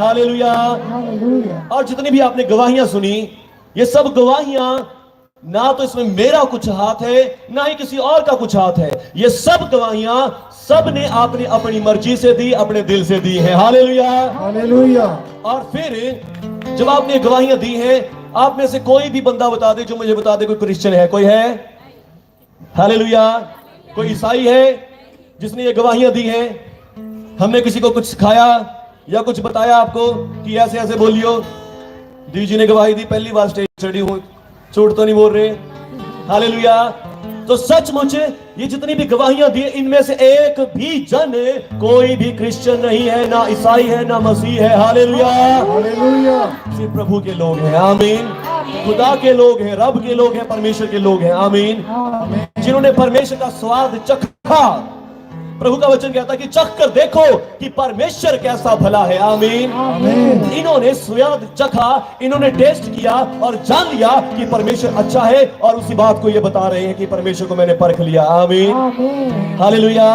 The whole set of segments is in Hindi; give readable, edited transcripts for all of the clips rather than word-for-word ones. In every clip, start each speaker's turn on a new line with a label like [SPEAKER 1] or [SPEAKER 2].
[SPEAKER 1] हालेलुया। और जितनी भी आपने गवाहियां सुनी, ये सब गवाहियां ना तो इसमें मेरा कुछ हाथ है, ना ही किसी और का कुछ हाथ है। ये सब गवाहियां सब ने आपने अपनी मर्जी से दी, अपने दिल से दी है। Hallelujah,
[SPEAKER 2] hallelujah.
[SPEAKER 1] और फिर जब आपने गवाहियां दी हैं, आप में से कोई भी बंदा बता दे, जो मुझे बता दे कोई क्रिश्चियन है, कोई है? हालेलुया। कोई ईसाई है जिसने ये गवाहियां दी हैं? हमने किसी को कुछ सिखाया या कुछ बताया आपको कि ऐसे ऐसे बोलियो? दी जी ने गवाही दी, पहली बार स्टेज चढ़ी हूं, झूठ तो नहीं बोल रहे। हालेलुया। तो सचमुच ये जितनी भी गवाहियां दी, इनमें से एक भी जन कोई भी क्रिश्चियन नहीं है, ना ईसाई है, ना मसीह है। Hallelujah,
[SPEAKER 2] hallelujah.
[SPEAKER 1] सिर्फ प्रभु के लोग हैं। आमीन। खुदा के लोग हैं, रब के लोग हैं, परमेश्वर के लोग हैं। आमीन। जिन्होंने परमेश्वर का स्वाद चखा। प्रभु का वचन कहता है कि चख कर देखो कि परमेश्वर कैसा भला है। आमीन।
[SPEAKER 2] आमीन।
[SPEAKER 1] इन्होंने स्वाद चखा, इन्होंने टेस्ट किया और जान लिया कि परमेश्वर अच्छा है, और उसी बात को ये बता रहे हैं कि परमेश्वर को मैंने परख लिया। आमीन। हालेलुया।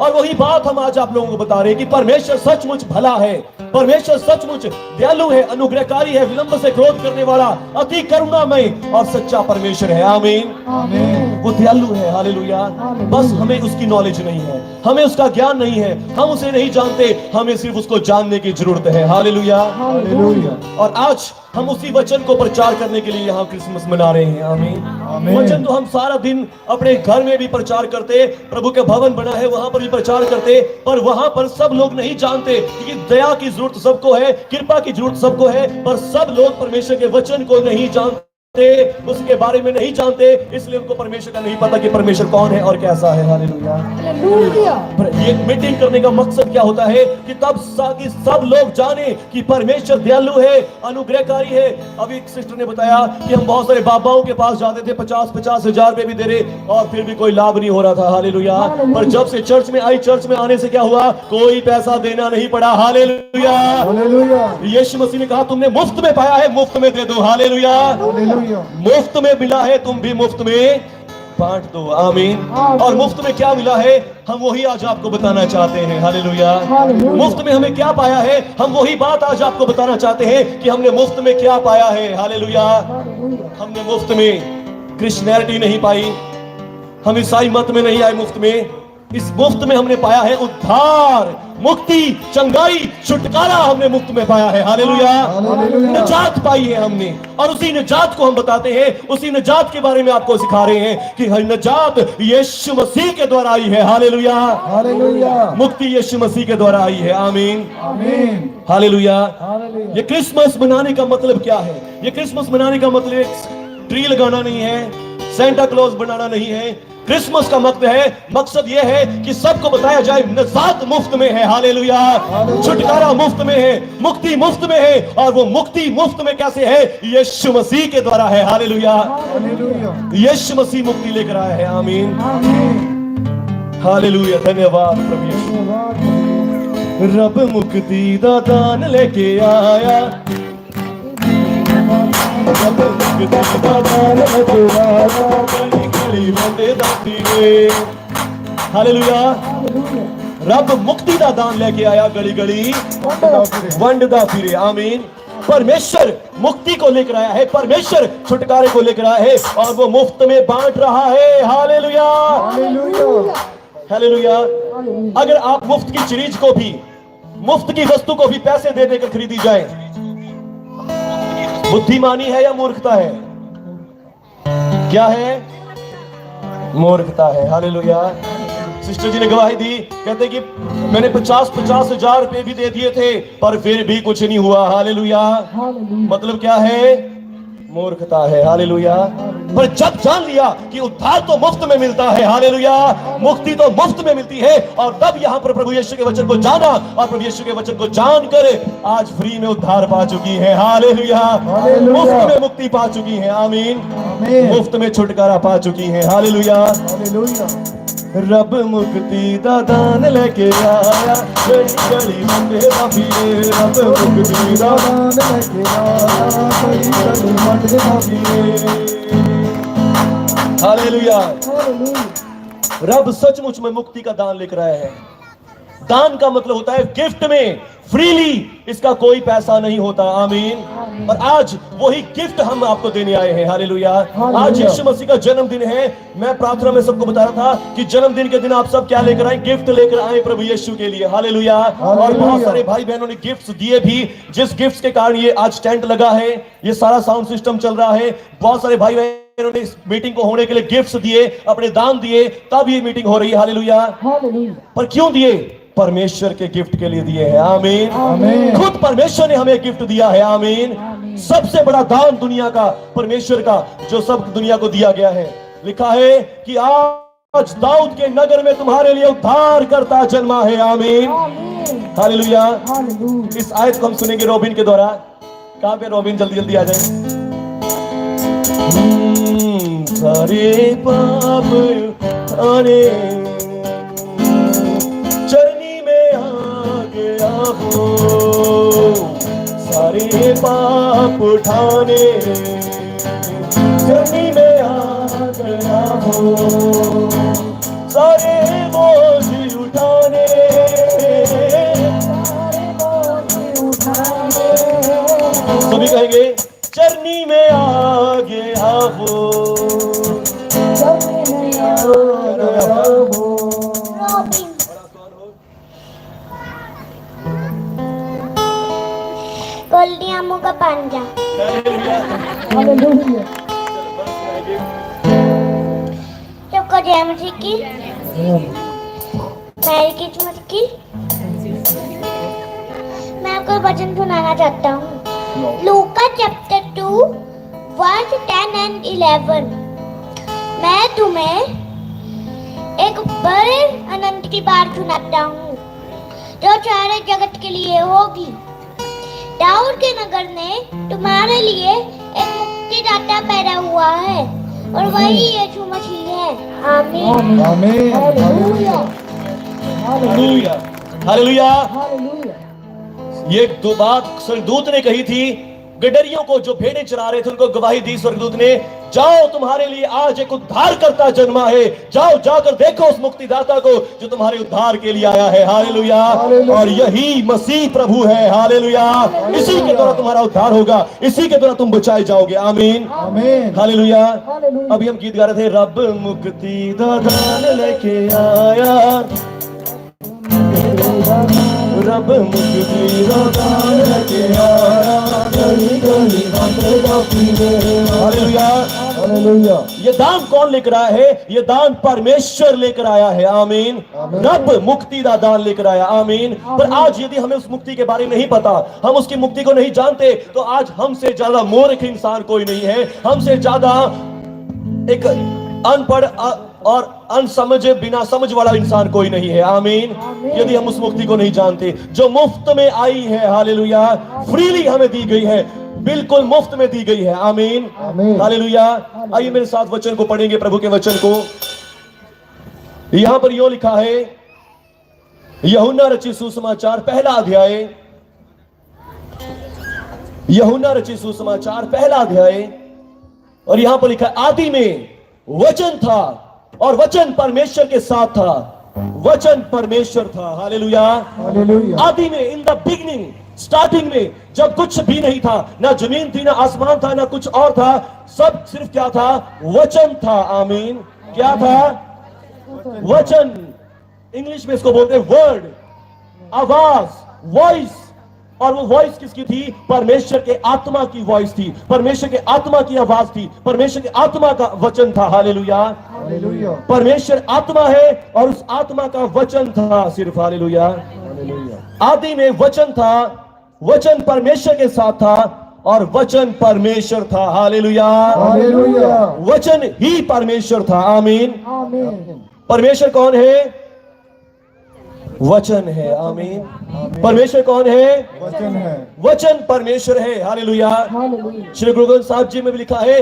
[SPEAKER 1] और वही बात हम आज आप लोगों को बता रहे हैं कि परमेश्वर सचमुच भला है, परमेश्वर सचमुच दयालु है, अनुग्रहकारी है, विलंब से क्रोध करने वाला, अति करुणामय और सच्चा परमेश्वर है। आमीन। वो दयालु है। हालेलुया। बस हमें उसकी नॉलेज नहीं है, हमें उसका ज्ञान नहीं है, हम उसे नहीं जानते, हमें सिर्फ उसको जानने की जरूरत है। Hallelujah, hallelujah. और आज हम उसी वचन को प्रचार करने के लिए यहाँ क्रिसमस मना रहे हैं। आमीन। वचन तो हम सारा दिन अपने घर में भी प्रचार करते, प्रभु के भवन बना है वहां पर भी प्रचार करते, पर वहां पर सब लोग नहीं जानते कि दया की जरूरत सबको है, कृपा की जरूरत सबको है, पर सब लोग परमेश्वर के वचन को नहीं जानते, उसके बारे में नहीं जानते, इसलिए उनको परमेश्वर का नहीं पता कि परमेश्वर कौन है और कैसा है। हालेलुया। ये मीटिंग करने का मकसद क्या होता है कि तब कि सब लोग जाने कि परमेश्वर दयालु है, अनुग्रहकारी है। अभी एक सिस्टर ने बताया कि हम बहुत सारे बाबाओं के पास जाते थे, 50-50 हजार रुपए भी दे रहे और फिर भी कोई लाभ नहीं हो रहा था। हालेलुया। पर जब से चर्च में आई, चर्च में आने से क्या हुआ? कोई पैसा देना नहीं पड़ा। Hallelujah, hallelujah. यीशु मसीह ने कहा तुमने मुफ्त में पाया है, मुफ्त में दे दो। हालेलुया। मुफ्त में मिला है, तुम भी मुफ्त में बांट दो। आमीन। और मुफ्त में क्या मिला है, हम वही आज आपको बताना चाहते हैं। हालेलुया। मुफ्त में हमें क्या पाया है, हम वही बात आज आपको बताना चाहते हैं कि हमने मुफ्त में क्या पाया है। हालेलुया। हमने मुफ्त में क्रिश्चियनिटी नहीं पाई, हम ईसाई मत में नहीं आए मुफ्त में। इस मुफ्त में हमने पाया है उद्धार, मुक्ति, चंगाई, छुटकारा हमने मुफ्त में पाया है। हालेलुया। निजात पाई है हमने, और उसी निजात को हम बताते हैं, उसी निजात के बारे में आपको सिखा रहे हैं कि निजात यीशु मसीह के द्वारा आई है। Hallelujah, hallelujah. मुक्ति यीशु मसीह के द्वारा आई है। आमीन, आमीन। हालेलुया। ये क्रिसमस मनाने का मतलब क्या है? ये क्रिसमस मनाने का मतलब ट्री लगाना नहीं है, सेंटा क्लॉज बनाना नहीं है। क्रिसमस का मकसद यह है कि सबको बताया जाए निजात मुफ्त में है। हालेलुया। छुटकारा मुफ्त में है, मुक्ति मुफ्त में है, और वो मुक्ति मुफ्त में कैसे है? यीशु मसीह के द्वारा है। हालेलुया। यीशु मसीह मुक्ति लेकर आया है। आमीन, हालेलुया। धन्यवाद प्रभु यीशु। रब मुक्ति दा दान लेके आया, रब मुक्ति दा दान लेके आया, हालेलुया। रब मुक्ति का दान लेके आया, गली गली वंडदा फिरे। आमीन। परमेश्वर मुक्ति को लेकर आया है, परमेश्वर छुटकारे को लेकर आया है, और वो मुफ्त में बांट रहा है। Hallelujah, hallelujah. अगर आप मुफ्त की चीज को भी, मुफ्त की वस्तु को भी पैसे दे देकर खरीदी जाए, बुद्धिमानी है या मूर्खता है? क्या है? मूर्खता है। हालेलुया। सिस्टर जी ने गवाही दी, कहते कि मैंने 50-50 हजार रुपए भी दे दिए थे, पर फिर भी कुछ नहीं हुआ। हालेलुया। मतलब क्या है? मूर्खता है। हालेलुया। पर जब जान लिया कि उद्धार तो मुफ्त में मिलता है, हालेलुया, मुक्ति तो मुफ्त में मिलती है, और तब यहाँ पर प्रभु यीशु के वचन को जाना, और प्रभु यीशु के वचन को जानकर आज फ्री में उद्धार पा चुकी है। हालेलुया। मुफ्त में मुक्ति पा चुकी है। आमीन। मुफ्त में छुटकारा पा चुकी है। हालेलुया। रब मुक्ति दा दान लेके आया, गली गली मंडे फिरे। रब मुक्ति दा दान लेके आया, गली गली मंडे फिरे। हालेलुया। रब सचमुच में मुक्ति का दान लेकर आया है। दान का मतलब होता है गिफ्ट में, फ्रीली, इसका कोई पैसा नहीं होता। आमीन। और आज वही गिफ्ट हम आपको देने आए हैं। हालेलुया। आज यीशु मसीह का जन्मदिन है। मैं प्रार्थना में सबको बता रहा था कि जन्मदिन के दिन आप सब क्या लेकर आए? गिफ्ट लेकर आए प्रभु यीशु के लिए। हालेलुया। और बहुत सारे भाई बहनों ने गिफ्ट्स दिए भी, जिस गिफ्ट्स के कारण ये आज टेंट लगा है, ये सारा साउंड सिस्टम चल रहा है। बहुत सारे भाई बहनों ने इस मीटिंग को होने के लिए गिफ्ट्स दिए, अपने दान दिए, तब ये मीटिंग हो रही है। हालेलुया। पर क्यों दिए? परमेश्वर के गिफ्ट के लिए दिए हैं। आमीन।
[SPEAKER 2] आमीन।
[SPEAKER 1] खुद परमेश्वर ने हमें गिफ्ट दिया है। आमीन। सबसे बड़ा दान दुनिया का, परमेश्वर का, जो सब दुनिया को दिया गया है। लिखा है कि आज दाऊद के नगर में तुम्हारे लिए उद्धार करता जन्मा है। आमीन। हालेलुया। इस आयत को हम सुनेंगे रोबिन के द्वारा। कहां पे रोबिन? जल्दी जल्दी आ जाए। सारे पाप उठाने चरनी में आ गया हो, सारे पाप उठाने चरनी में आ गया हो, सारे बोझ उठाने सभी कहेंगे चरनी में आ गया हो,
[SPEAKER 3] गोल्डियामो का पंजा। सबको जय मसीह की, मैरी क्रिसमस की। मैं आपको वचन सुनाना चाहता हूँ। लूका चैप्टर 2 वर्स 10 and 11। मैं तुम्हें एक बड़े आनंद की बात सुनाता हूँ जो सारे जगत के लिए होगी। दाऊद के नगर में तुम्हारे लिए एक मुक्तिदाता पैदा हुआ है और वही यीशु मसीह है। आमीन।
[SPEAKER 2] आमीन।
[SPEAKER 1] हालेलुया। हालेलुया। ये दो बात स्वर्गदूत ने कही थी गडरियों को, जो भेड़ें चरा रहे थे, उनको गवाही दी स्वर्गदूत ने, जाओ तुम्हारे लिए आज एक उद्धार करता जन्मा है, जाओ जाकर देखो उस मुक्तिदाता को जो तुम्हारे उद्धार के लिए आया है। हालेलुया। और यही मसीह प्रभु है। हालेलुया। इसी के द्वारा तुम्हारा उद्धार होगा, इसी के द्वारा तुम बचाए जाओगे। आमीन।
[SPEAKER 2] आमीन।
[SPEAKER 1] हालेलुया। अभी हम गीत गा रहे थे, रब मुक्तिदाता लेके आया, रब मुक्तिदाता लेके आया, हालेलुया।
[SPEAKER 2] हालेलुया।
[SPEAKER 1] ये दान कौन लेकर आया है? ये दान परमेश्वर लेकर आया है। आमीन। रब मुक्ति का दान लेकर आया। आमीन। पर आज यदि हमें उस मुक्ति के बारे में नहीं पता, हम उसकी मुक्ति को नहीं जानते, तो आज हमसे ज्यादा मूर्ख इंसान कोई नहीं है, हमसे ज्यादा एक अनपढ़ और अनसमझे, बिना समझ वाला इंसान कोई नहीं है। आमीन। यदि हम उस मुक्ति को नहीं जानते जो मुफ्त में आई है। हालेलुया। फ्रीली हमें दी गई है, बिल्कुल मुफ्त में दी गई है। आमीन। हालेलुया। आइए मेरे साथ वचन को पढ़ेंगे, प्रभु के वचन को। यहां पर यूं लिखा है, यूहन्ना रचित सुसमाचार पहला अध्याय, यूहन्ना रचित सुसमाचार पहला अध्याय, और यहां पर लिखा है, आदि में वचन था और वचन परमेश्वर के साथ था, वचन परमेश्वर था। हालेलुया।
[SPEAKER 2] हालेलुया।
[SPEAKER 1] आदि में, इन द बिगिनिंग, स्टार्टिंग में, जब कुछ भी नहीं था, ना जमीन थी, ना आसमान था, ना कुछ और था, सब सिर्फ क्या था? वचन था। आमीन। क्या था? वचन। इंग्लिश में इसको बोलते हैं वर्ड, आवाज, वॉइस। और वो वॉइस किसकी थी? परमेश्वर के आत्मा की वॉइस थी, परमेश्वर के आत्मा की आवाज थी, परमेश्वर के आत्मा का वचन था। हालेलुया।
[SPEAKER 2] हालेलुया।
[SPEAKER 1] परमेश्वर आत्मा है और उस आत्मा का वचन था सिर्फ। हालेलुया।
[SPEAKER 2] हालेलुया।
[SPEAKER 1] आदि में वचन था, वचन परमेश्वर के साथ था और वचन परमेश्वर था। हालेलुया।
[SPEAKER 2] हालेलुया।
[SPEAKER 1] वचन ही परमेश्वर था। आमीन।
[SPEAKER 2] आमीन।
[SPEAKER 1] परमेश्वर कौन है? वचन है। आमीन। परमेश्वर कौन है?
[SPEAKER 2] वचन है।
[SPEAKER 1] वचन परमेश्वर है। हालेलुया। श्री गुरु ग्रंथ साहिब जी में भी लिखा है,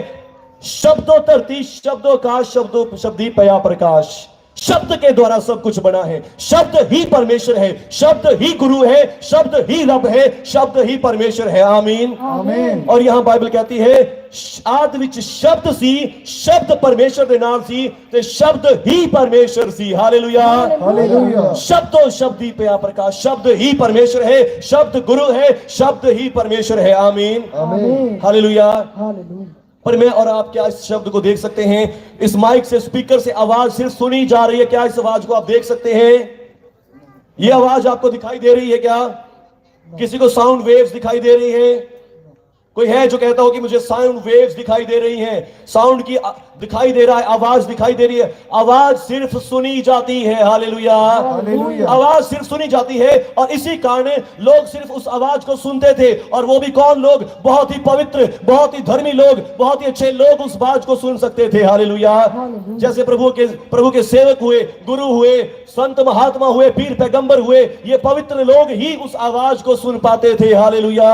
[SPEAKER 1] शब्दों धरती, शब्दों का, शब्दों शब्दी पया प्रकाश, शब्द के द्वारा सब कुछ बना है। शब्द ही परमेश्वर है, शब्द ही गुरु है, शब्द ही रब है, शब्द ही परमेश्वर है। आमीन
[SPEAKER 2] आमीन।
[SPEAKER 1] और यहां बाइबल कहती है आदि विच शब्द सी, शब्द परमेश्वर के नाम सी ते शब्द ही परमेश्वर सी। Hallelujah
[SPEAKER 2] hallelujah.
[SPEAKER 1] शब्दों शब्द ही पे प्रकाश, शब्द ही परमेश्वर है, शब्द गुरु है, शब्द ही परमेश्वर है। आमीन
[SPEAKER 2] आमीन।
[SPEAKER 1] हालेलुया। पर मैं और आप क्या इस शब्द को देख सकते हैं? इस माइक से, स्पीकर से आवाज सिर्फ सुनी जा रही है, क्या इस आवाज को आप देख सकते हैं? ये आवाज आपको दिखाई दे रही है क्या? किसी को साउंड वेव्स दिखाई दे रही है? कोई है जो कहता हो कि मुझे साउंड वेव्स दिखाई दे रही हैं, साउंड की दिखाई दे रहा है, आवाज दिखाई दे रही है? आवाज सिर्फ सुनी जाती है। हालेलुया।
[SPEAKER 2] हालेलुया।
[SPEAKER 1] आवाज सिर्फ सुनी जाती है और इसी कारण लोग सिर्फ उस आवाज को सुनते थे। और वो भी कौन लोग? बहुत ही पवित्र, बहुत ही धर्मी लोग, बहुत ही अच्छे लोग उस आवाज को सुन सकते थे। हालेलुया। जैसे प्रभु के सेवक हुए, गुरु हुए, संत महात्मा हुए, पीर पैगंबर हुए, ये पवित्र लोग ही उस आवाज को सुन पाते थे। हालेलुया।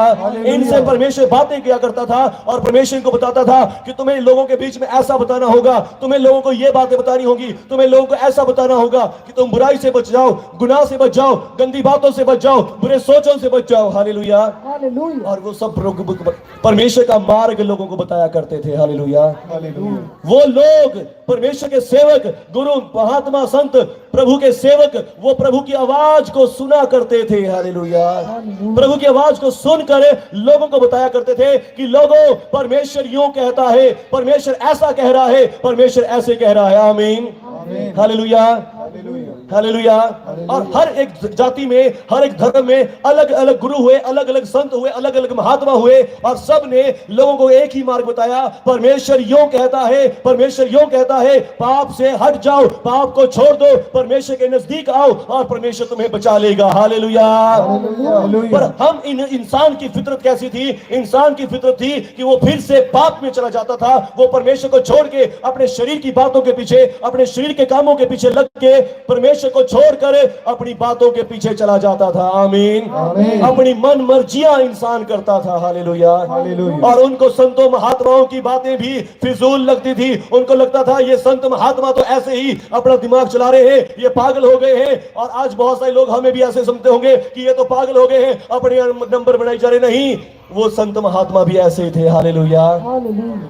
[SPEAKER 1] इनसे परमेश्वर बातें किया करता था और परमेश्वर को बताता था कि तुम्हें लोगों के बीच में ऐसा बताना होगा, तुम्हें लोगों को ये बातें बतानी होगी, तुम्हें लोगों को ऐसा बताना होगा कि तुम बुराई से बच जाओ, गुनाह से बच जाओ, गंदी बातों से बच जाओ, बुरे सोचों से बच जाओ। हालेलुया। और वो सब परमेश्वर का मार्ग लोगों को बताया करते थे। हालेलुया।
[SPEAKER 2] हालेलुया।
[SPEAKER 1] वो लोग परमेश्वर के सेवक, गुरु, महात्मा, संत, प्रभु के सेवक, वो प्रभु की आवाज को सुना करते थे। हालेलुया। प्रभु की आवाज को सुनकर लोगों को बताया करते थे कि लोगों, परमेश्वर यूं कहता है, परमेश्वर ऐसा कह रहा है, परमेश्वर ऐसे कह रहा है। आमीन। हालेलुया। हालेलुया। और हर एक जाति में, हर एक धर्म में अलग अलग गुरु हुए, अलग अलग संत हुए, अलग अलग महात्मा हुए और सब ने लोगों को एक ही मार्ग बताया, परमेश्वर यूं कहता है, परमेश्वर यूं कहता है, पाप से हट जाओ, पाप को छोड़ दो, परमेश्वर के नजदीक आओ और परमेश्वर तुम्हें बचा लेगा। हालेलुया। पर हम इंसान की फितरत कैसी थी? इंसान की फितरत थी कि वो फिर से पाप में चला जाता था। वो परमेश्वर को छोड़ के अपने शरीर की बातों के पीछे, अपने शरीर के कामों के पीछे लग के परमेश्वर को छोड़कर अपनी बातों के पीछे चला जाता था। आमीन। अपनी मन मर्जियां इंसान करता था। हालेलुया। और उनको संतों महात्माओं की बातें भी फिजूल लगती थी। उनको लगता था ये संत महात्मा तो ऐसे ही अपना दिमाग चला रहे हैं, ये पागल हो गए हैं। और आज बहुत सारे लोग हमें भी ऐसे समझते होंगे कि ये तो पागल हो गए हैं, अपने नंबर बनाई जा रहे। नहीं, वो संत महात्मा भी ऐसे ही थे। हालेलुया।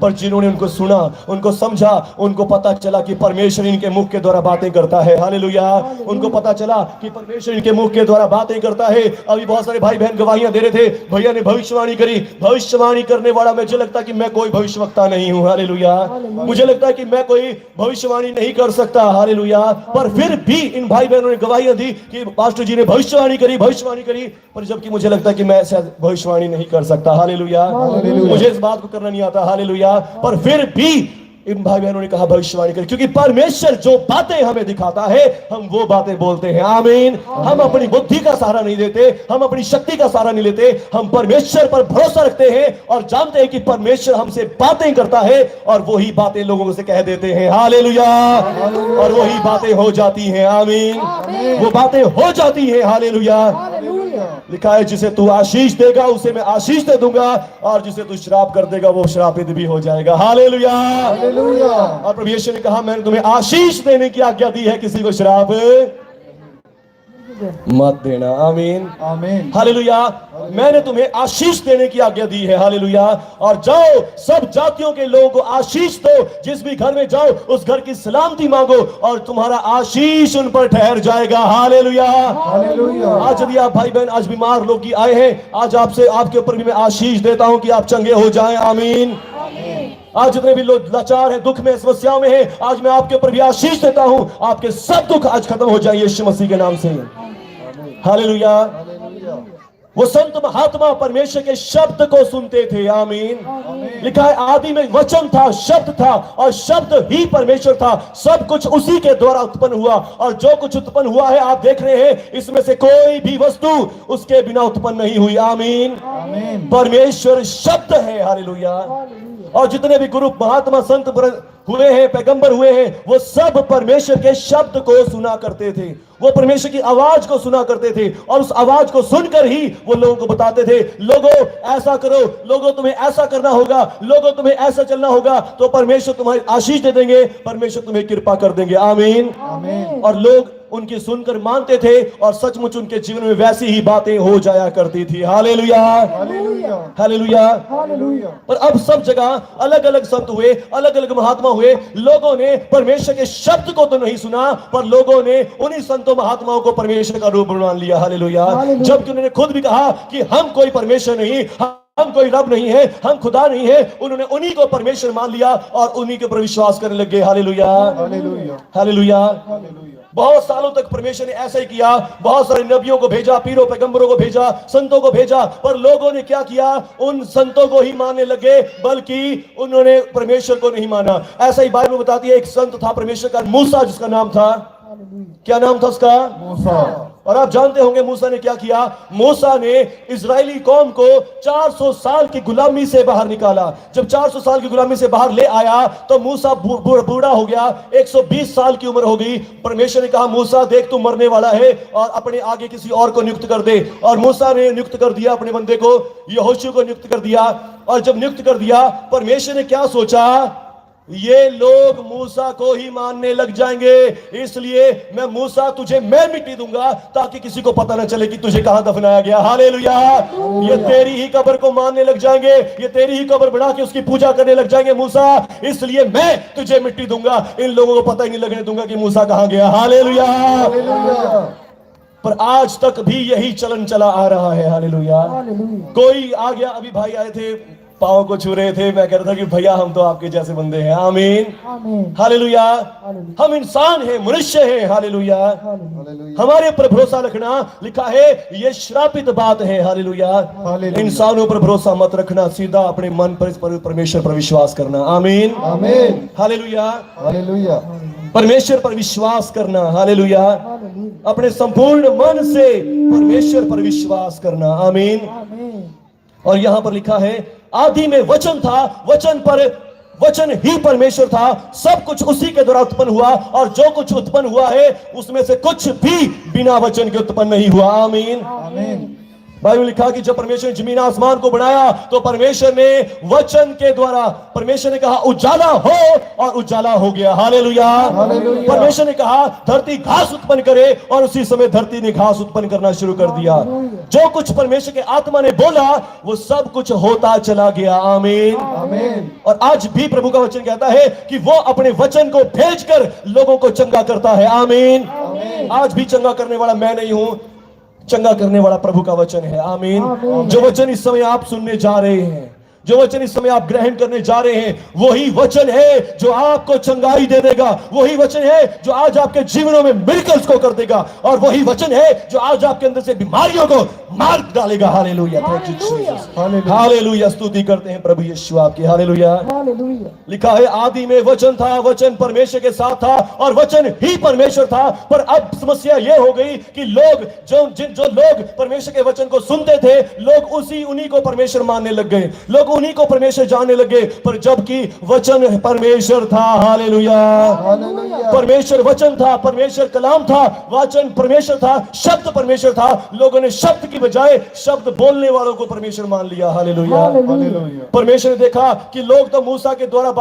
[SPEAKER 1] पर जिन्होंने उनको सुना, उनको समझा, उनको पता चला कि परमेश्वर इनके मुख के द्वारा बातें करता है। हालेलुया। उनको पता चला कि परमेश्वर इनके मुख के द्वारा बातें करता है। अभी बहुत सारे भाई बहन गवाहियां दे रहे थे, भैया ने भविष्यवाणी करी। भविष्यवाणी करने वाला, मुझे लगता है कि मैं कोई भविष्यवक्ता नहीं हूं। हालेलुया। मुझे लगता है कि मैं कोई भविष्यवाणी नहीं कर सकता। हालेलुया। पर फिर भी इन भाई बहनों ने गवाहियां दी कि पास्टर जी ने भविष्यवाणी करी, भविष्यवाणी करी। पर जबकि मुझे लगता है कि मैं शायद भविष्यवाणी नहीं कर सकता। हालेलुया। मुझे इस बात को करना नहीं आता। हालेलुया। पर फिर भी इन भाई बहनों ने कहा भविष्यवाणी करें, क्योंकि परमेश्वर जो बातें हमें दिखाता है हम वो बातें बोलते हैं। आमीन। हम अपनी बुद्धि का सहारा नहीं लेते, हम अपनी शक्ति का सहारा नहीं लेते, हम परमेश्वर पर भरोसा रखते हैं और जानते हैं कि परमेश्वर हमसे बातें करता है और वही बातें लोगों से कह देते हैं। हालेलुया। और वही बातें हो जाती हैं। आमीन। वो बातें हो जाती हैं। हालेलुया। लिखा है जिसे तू आशीष देगा उसे मैं आशीष दे दूंगा और जिसे तू श्राप कर देगा वो श्रापित भी हो जाएगा। हालेलुया। और प्रभु यीशु ने कहा मैंने तुम्हें आशीष देने की आज्ञा दी है, किसी को श्राप मत देना। आमीन।
[SPEAKER 2] आमीन।
[SPEAKER 1] हालेलुया। मैंने तुम्हें आशीष देने की आज्ञा दी है। हालेलुया। और जाओ सब जातियों के लोगों को आशीष दो, जिस भी घर में जाओ उस घर की सलामती मांगो और तुम्हारा आशीष उन पर ठहर जाएगा। हालेलुया।
[SPEAKER 2] हालेलुया।
[SPEAKER 1] आज यदि आप भाई बहन आज बीमार लोग की आए हैं, आज आपसे आपके ऊपर भी मैं आशीष देता हूं कि आप चंगे हो जाएं। आमीन। आज जितने भी लोग लाचार हैं, दुख में, समस्याओं में हैं, आज मैं आपके ऊपर भी आशीष देता हूं, आपके सब दुख आज खत्म हो जाए यीशु मसीह के नाम से। हालेलुया। वो संत महात्मा परमेश्वर के शब्द को सुनते थे। आमीन। लिखा है आदि में वचन था, शब्द था और शब्द ही परमेश्वर था। सब कुछ उसी के द्वारा उत्पन्न हुआ और जो कुछ उत्पन्न हुआ है आप देख रहे हैं, इसमें से कोई भी वस्तु उसके बिना उत्पन्न नहीं हुई। आमीन। परमेश्वर शब्द है। हालेलुया। और जितने भी गुरु, महात्मा, संत, हुए हैं, पैगंबर हुए हैं, वो सब परमेश्वर के शब्द को सुना करते थे। वो परमेश्वर की आवाज को सुना करते थे और उस आवाज को सुनकर ही वो लोगों को बताते थे, लोगों ऐसा करो, लोगों तुम्हें ऐसा करना होगा, लोगों तुम्हें ऐसा चलना होगा, तो परमेश्वर तुम्हारी आशीष दे देंगे, परमेश्वर तुम्हें कृपा कर देंगे। आमीन।
[SPEAKER 2] आमीन।
[SPEAKER 1] और लोग उनकी सुनकर मानते थे और सचमुच उनके जीवन में वैसी ही बातें हो जाया करती थी। Hallelujah,
[SPEAKER 2] hallelujah,
[SPEAKER 1] hallelujah.
[SPEAKER 2] हालेलुया।
[SPEAKER 1] पर अब सब जगह अलग अलग संत हुए, अलग अलग महात्मा हुए। लोगों ने परमेश्वर के शब्द को तो नहीं सुना, पर लोगों ने उन्हीं संतों महात्माओं को परमेश्वर का रूप मान लिया। हालेलुया। जबकि उन्होंने खुद भी कहा कि हम कोई परमेश्वर नहीं, हम कोई रब नहीं है, हम खुदा नहीं है, उन्होंने उन्हीं को परमेश्वर मान लिया और उन्हीं के ऊपर विश्वास करने लगे। Hallelujah,
[SPEAKER 2] hallelujah,
[SPEAKER 1] hallelujah.
[SPEAKER 2] हालेलुया।
[SPEAKER 1] बहुत सालों तक परमेश्वर ने ऐसा ही किया, बहुत सारे नबियों को भेजा, पीरों पैगंबरों को भेजा, संतों को भेजा, पर लोगों ने क्या किया, उन संतों को ही मानने लगे, बल्कि उन्होंने परमेश्वर को नहीं माना। ऐसा ही बाइबल बताती है, एक संत था परमेश्वर का, मूसा जिसका नाम था, क्या नाम था उसका?
[SPEAKER 2] मूसा।
[SPEAKER 1] और आप जानते होंगे मूसा ने क्या किया। मूसा ने इजरायली कौम को 400 साल की गुलामी से बाहर निकाला। जब 400 साल की गुलामी से बाहर ले आया तो मूसा बूढ़ा हो गया, 120 साल की उम्र हो गई। परमेश्वर ने कहा, मूसा देख तू मरने वाला है और अपने आगे किसी और को नियुक्त कर दे। और मूसा ने नियुक्त कर दिया अपने बंदे को, यहोशू को नियुक्त कर दिया। और जब नियुक्त कर दिया, परमेश्वर ने क्या सोचा, ये लोग मूसा को ही मानने लग जाएंगे, इसलिए मैं मूसा तुझे मैं मिट्टी दूंगा ताकि किसी को पता ना चले कि तुझे कहां दफनाया गया। हालेलुया। ये तेरी ही कब्र को मानने लग जाएंगे, ये तेरी ही कब्र बना के उसकी पूजा करने लग जाएंगे मूसा, इसलिए मैं तुझे मिट्टी दूंगा। इन लोगों को पता ही नहीं लगने दूंगा कि मूसा कहां गया। Hallelujah,
[SPEAKER 2] hallelujah.
[SPEAKER 1] पर आज तक भी यही चलन चला आ रहा है। हालेलुया। कोई आ गया, अभी भाई आए थे, पाँव को छू रहे थे, मैं कह रहा था कि भैया हम तो आपके जैसे बंदे हैं। आमीन, हालेलुया। हम इंसान हैं, मनुष्य हैं। हालेलुया।
[SPEAKER 2] हालेलुया।
[SPEAKER 1] हमारे पर भरोसा रखना, लिखा है, ये श्रापित बात है। हालेलुया।
[SPEAKER 2] हालेलुया।
[SPEAKER 1] इंसानों पर भरोसा मत रखना, सीधा अपने मन पर परमेश्वर पर विश्वास करना। आमीन,
[SPEAKER 2] आमीन।
[SPEAKER 1] हालेलुया।
[SPEAKER 2] हालेलुया।
[SPEAKER 1] परमेश्वर पर विश्वास करना। हालेलुया। अपने संपूर्ण मन से परमेश्वर पर विश्वास करना। आमीन। और यहां पर लिखा है, आदि में वचन था, वचन ही परमेश्वर था, सब कुछ उसी के द्वारा उत्पन्न हुआ और जो कुछ उत्पन्न हुआ है उसमें से कुछ भी बिना वचन के उत्पन्न नहीं हुआ। आमीन,
[SPEAKER 2] आमीन।
[SPEAKER 1] बाइबल लिखा कि जब परमेश्वर ने जमीन आसमान को बनाया तो परमेश्वर ने वचन के द्वारा, परमेश्वर ने कहा उजाला हो और उजाला हो गया। हालेलुया।
[SPEAKER 2] हालेलुया।
[SPEAKER 1] परमेश्वर ने कहा धरती घास उत्पन्न करे और उसी समय धरती ने घास उत्पन्न करना शुरू कर दिया। जो कुछ परमेश्वर के आत्मा ने बोला वो सब कुछ होता चला गया। आमीन,
[SPEAKER 2] आमीन।
[SPEAKER 1] और आज भी प्रभु का वचन कहता है कि वो अपने वचन को भेजकर लोगों को चंगा करता है। आमीन। आज भी चंगा करने वाला मैं नहीं हूं, चंगा करने वाला प्रभु का वचन है। आमीन। जो वचन इस समय आप सुनने जा रहे हैं, जो वचन इस समय आप ग्रहण करने जा रहे हैं, वही वचन है जो आपको चंगाई दे देगा, वही वचन है जो आज आपके जीवनों में मिरेकल्स को कर देगा, और वही वचन है जो आज आपके अंदर से बीमारियों को मार डालेगा। Hallelujah, thank you Jesus. Hallelujah, स्तुति करते हैं प्रभु यीशु आपकी। हालेलुया। लिखा है, आदि में वचन था, वचन परमेश्वर के साथ था और वचन ही परमेश्वर था। पर अब समस्या यह हो गई कि लोग जो लोग परमेश्वर के वचन को सुनते थे, लोग उन्हीं को परमेश्वर मानने लग गए, लोग उन्हीं को परमेश्वर जानने लगे। पर जबकि वचन परमेश्वर था। हालेलुया। परमेश्वर वचन था, परमेश्वर कलाम था, वचन परमेश्वर था, शब्द परमेश्वर था। लोगों ने शब्द की बजाय शब्द बोलने वालों को परमेश्वर मान लिया। हालेलुया। परमेश्वर ने देखा कि लोग तो मूसा के द्वारा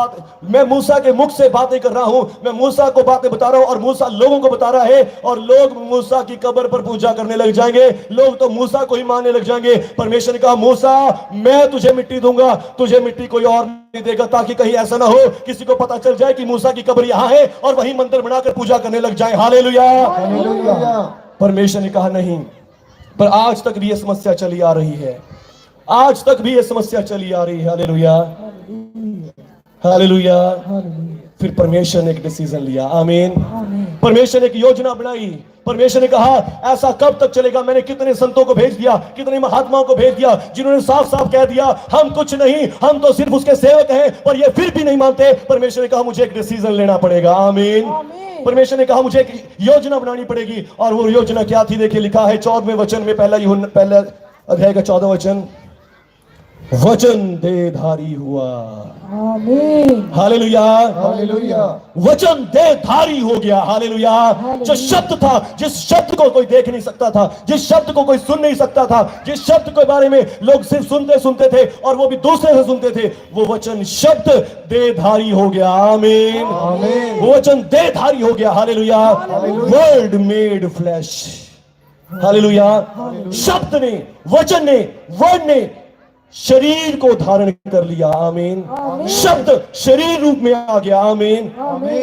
[SPEAKER 1] मैं मूसा के मुख से बातें कर रहा हूं, मैं मूसा को बातें बता रहा हूं और मूसा लोगों को बता रहा है, और लोग मूसा की कब्र पर पूजा करने लग जाएंगे, लोग तो मूसा को ही मानने लग जाएंगे। परमेश्वर ने कहा, मूसा मैं तुझे मिट्टी दूंगा, तुझे मिट्टी कोई और नहीं देगा, ताकि कहीं ऐसा ना हो किसी को पता चल जाए कि मूसा की कब्र यहां है और वहीं मंदिर बनाकर पूजा करने लग जाए। हालेलुया। परमेश्वर ने कहा नहीं। पर आज तक भी यह समस्या चली आ रही है, आज तक भी यह समस्या चली आ रही है। Hallelujah, hallelujah. फिर परमेश्वर ने एक डिसीजन लिया। आमीन। परमेश्वर ने एक योजना बनाई। परमेश्वर ने कहा, ऐसा कब तक चलेगा? मैंने कितने संतों को भेज दिया, कितने महात्माओं को भेज दिया, जिन्होंने साफ साफ कह दिया हम कुछ नहीं, हम तो सिर्फ उसके सेवक हैं, पर ये फिर भी नहीं मानते। परमेश्वर ने कहा, मुझे एक डिसीजन लेना पड़ेगा। आमीन। परमेश्वर ने कहा, मुझे एक योजना बनानी पड़ेगी। और वो योजना क्या थी? देखिए, लिखा है 14वें वचन में, पहला अध्याय का 14वां वचन, वचन देहधारी हुआ।
[SPEAKER 4] आमीन।
[SPEAKER 1] हालेलुया।
[SPEAKER 2] हालेलुया।
[SPEAKER 1] वचन देहधारी हो गया। हालेलुया। जो शब्द था, जिस शब्द को कोई देख नहीं सकता था, जिस शब्द को कोई सुन नहीं सकता था, जिस शब्द के बारे में लोग सिर्फ सुनते थे और वो भी दूसरे से सुनते थे, वो वचन शब्द देहधारी हो गया। आमीन।
[SPEAKER 2] आमीन।
[SPEAKER 1] वो वचन देहधारी हो गया। Hallelujah. Word made flash. Hallelujah. शब्द ने, वचन ने, वर्ड ने शरीर को धारण कर लिया। आमीन। शब्द शरीर रूप में आ गया। आमीन।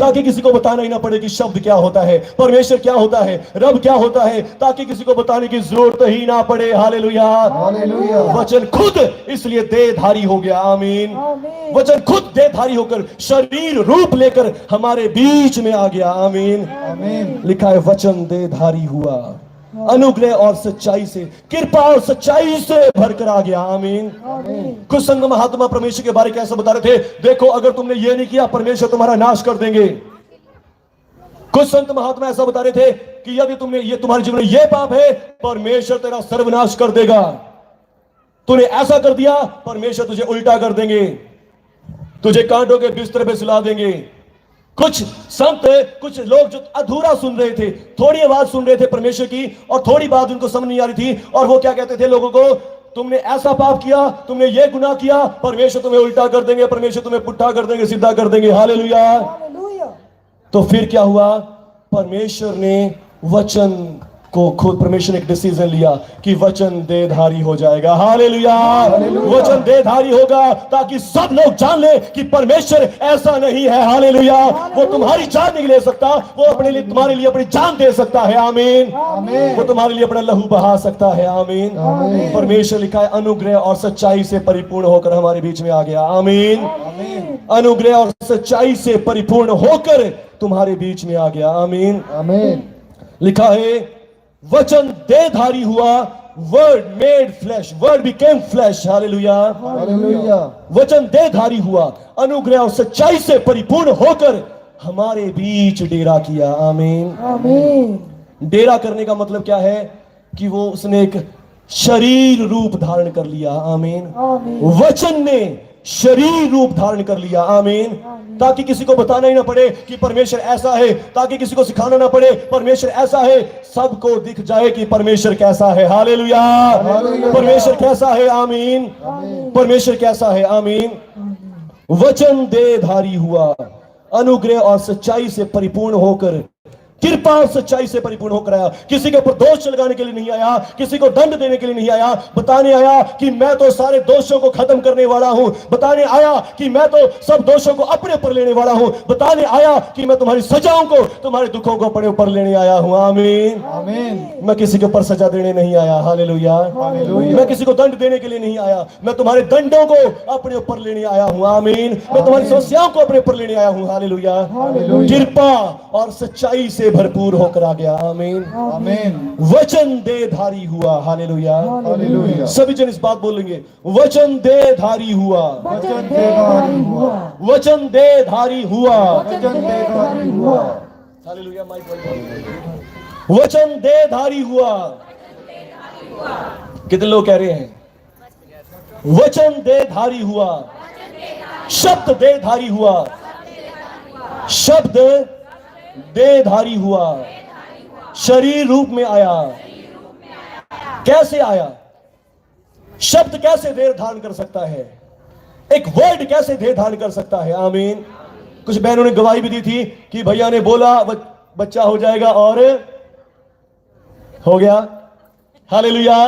[SPEAKER 1] ताकि किसी को बताना ही ना पड़े कि शब्द क्या होता है, परमेश्वर क्या होता है, रब क्या होता है, ताकि किसी को बताने की जरूरत ही ना पड़े। हालेलुया।
[SPEAKER 2] हालेलुया।
[SPEAKER 1] वचन खुद इसलिए देहधारी हो गया। आमीन। वचन खुद देहधारी होकर शरीर रूप लेकर हमारे बीच में आ गया। आमीन।
[SPEAKER 2] आमीन।
[SPEAKER 1] लिखा है वचन देहधारी हुआ, अनुग्रह और सच्चाई से, कृपा और सच्चाई से भरकर आ गया। आमीन। कुछ संत महात्मा परमेश्वर के बारे में कैसे बता रहे थे, देखो अगर तुमने ये नहीं किया परमेश्वर तुम्हारा नाश कर देंगे। कुछ संत महात्मा ऐसा बता रहे थे कि यदि तुमने ये, तुम्हारे जीवन में ये पाप है, परमेश्वर तेरा सर्वनाश कर देगा। तूने ऐसा कर दिया, परमेश्वर तुझे उल्टा कर देंगे, तुझे कांटों के बिस्तर पे सुला देंगे। कुछ संत, कुछ लोग जो अधूरा सुन रहे थे, थोड़ी आवाज सुन रहे थे परमेश्वर की और थोड़ी बात उनको समझ नहीं आ रही थी, और वो क्या कहते थे लोगों को, तुमने ऐसा पाप किया, तुमने ये गुनाह किया, परमेश्वर तुम्हें उल्टा कर देंगे, परमेश्वर तुम्हें पुट्ठा कर देंगे, सीधा कर देंगे। हालेलुया। तो फिर क्या हुआ, परमेश्वर ने वचन को खुद, परमेश्वर ने एक डिसीजन लिया कि वचन देहधारी हो जाएगा। हालेलुया। वचन देहधारी होगा ताकि सब लोग जान ले कि परमेश्वर ऐसा नहीं है। हालेलुया। वो तुम्हारी जान नहीं ले सकता, वो अपने लिए, तुम्हारे लिए अपनी जान दे सकता है। आमीन। वो तुम्हारे लिए अपना लहू बहा सकता है। आमीन। परमेश्वर लिखा है अनुग्रह और सच्चाई से परिपूर्ण होकर हमारे बीच में आ गया। आमीन। अनुग्रह और सच्चाई से परिपूर्ण होकर तुम्हारे बीच में आ गया। आमीन।
[SPEAKER 2] आमीन।
[SPEAKER 1] लिखा है वचन देहधारी हुआ, word made flash, word became flash. Hallelujah.
[SPEAKER 2] Hallelujah.
[SPEAKER 1] वचन देहधारी हुआ, अनुग्रह और सच्चाई से परिपूर्ण होकर हमारे बीच डेरा किया। आमीन।
[SPEAKER 4] आमीन।
[SPEAKER 1] डेरा करने का मतलब क्या है कि वो उसने एक शरीर रूप धारण कर लिया। आमीन। वचन ने शरीर रूप धारण कर लिया। आमीन। ताकि किसी को बताना ही ना पड़े कि परमेश्वर ऐसा है, ताकि किसी को सिखाना ना पड़े परमेश्वर ऐसा है, सबको दिख जाए कि परमेश्वर कैसा है। हालेलुया। परमेश्वर कैसा है। आमीन। परमेश्वर कैसा है। आमीन। वचन देहधारी हुआ, अनुग्रह और सच्चाई से परिपूर्ण होकर, कृपा और सच्चाई से परिपूर्ण होकर आया। किसी के ऊपर दोष लगाने के लिए नहीं आया, किसी को दंड देने के लिए नहीं आया, बताने आया कि मैं तो सारे दोषों को खत्म करने वाला हूं, बताने आया कि मैं तो सब दोषों को अपने ऊपर लेने वाला हूं, बताने आया कि मैं तुम्हारी सजाओं को, तुम्हारे दुखों को अपने ऊपर लेने आया हूं। आमीन।
[SPEAKER 2] आमीन।
[SPEAKER 1] मैं किसी के ऊपर सजा देने नहीं आया। हालेलुया। मैं किसी को दंड देने के लिए नहीं आया, मैं तुम्हारे दंडों को अपने ऊपर लेने आया हूं। आमीन। मैं तुम्हारी समस्याओं को अपने ऊपर लेने आया हूं। हालेलुया। कृपा और सच्चाई से भरपूर होकर आ गया। आमीन।
[SPEAKER 2] आमीन।
[SPEAKER 1] वचन देहधारी हुआ। हालेलुया।
[SPEAKER 2] हालेलुया।
[SPEAKER 1] सभी जन इस बात बोलेंगे, वचन देहधारी हुआ,
[SPEAKER 2] वचन देहधारी हुआ।
[SPEAKER 1] वचन देहधारी हुआ।
[SPEAKER 2] वचन देहधारी हुआ।
[SPEAKER 1] हालेलुया। माइक बंद। वचन देहधारी हुआ। कितने लोग कह रहे हैं वचन देहधारी हुआ, शब्द देहधारी हुआ, शब्द देहधारी हुआ, शरीर रूप में आया। कैसे आया? शब्द कैसे देह धारण कर सकता है? एक वर्ड कैसे देह धारण कर सकता है? आमीन। कुछ बहनों ने गवाही भी दी थी कि भैया ने बोला बच्चा हो जाएगा और हो गया। हालेलुया।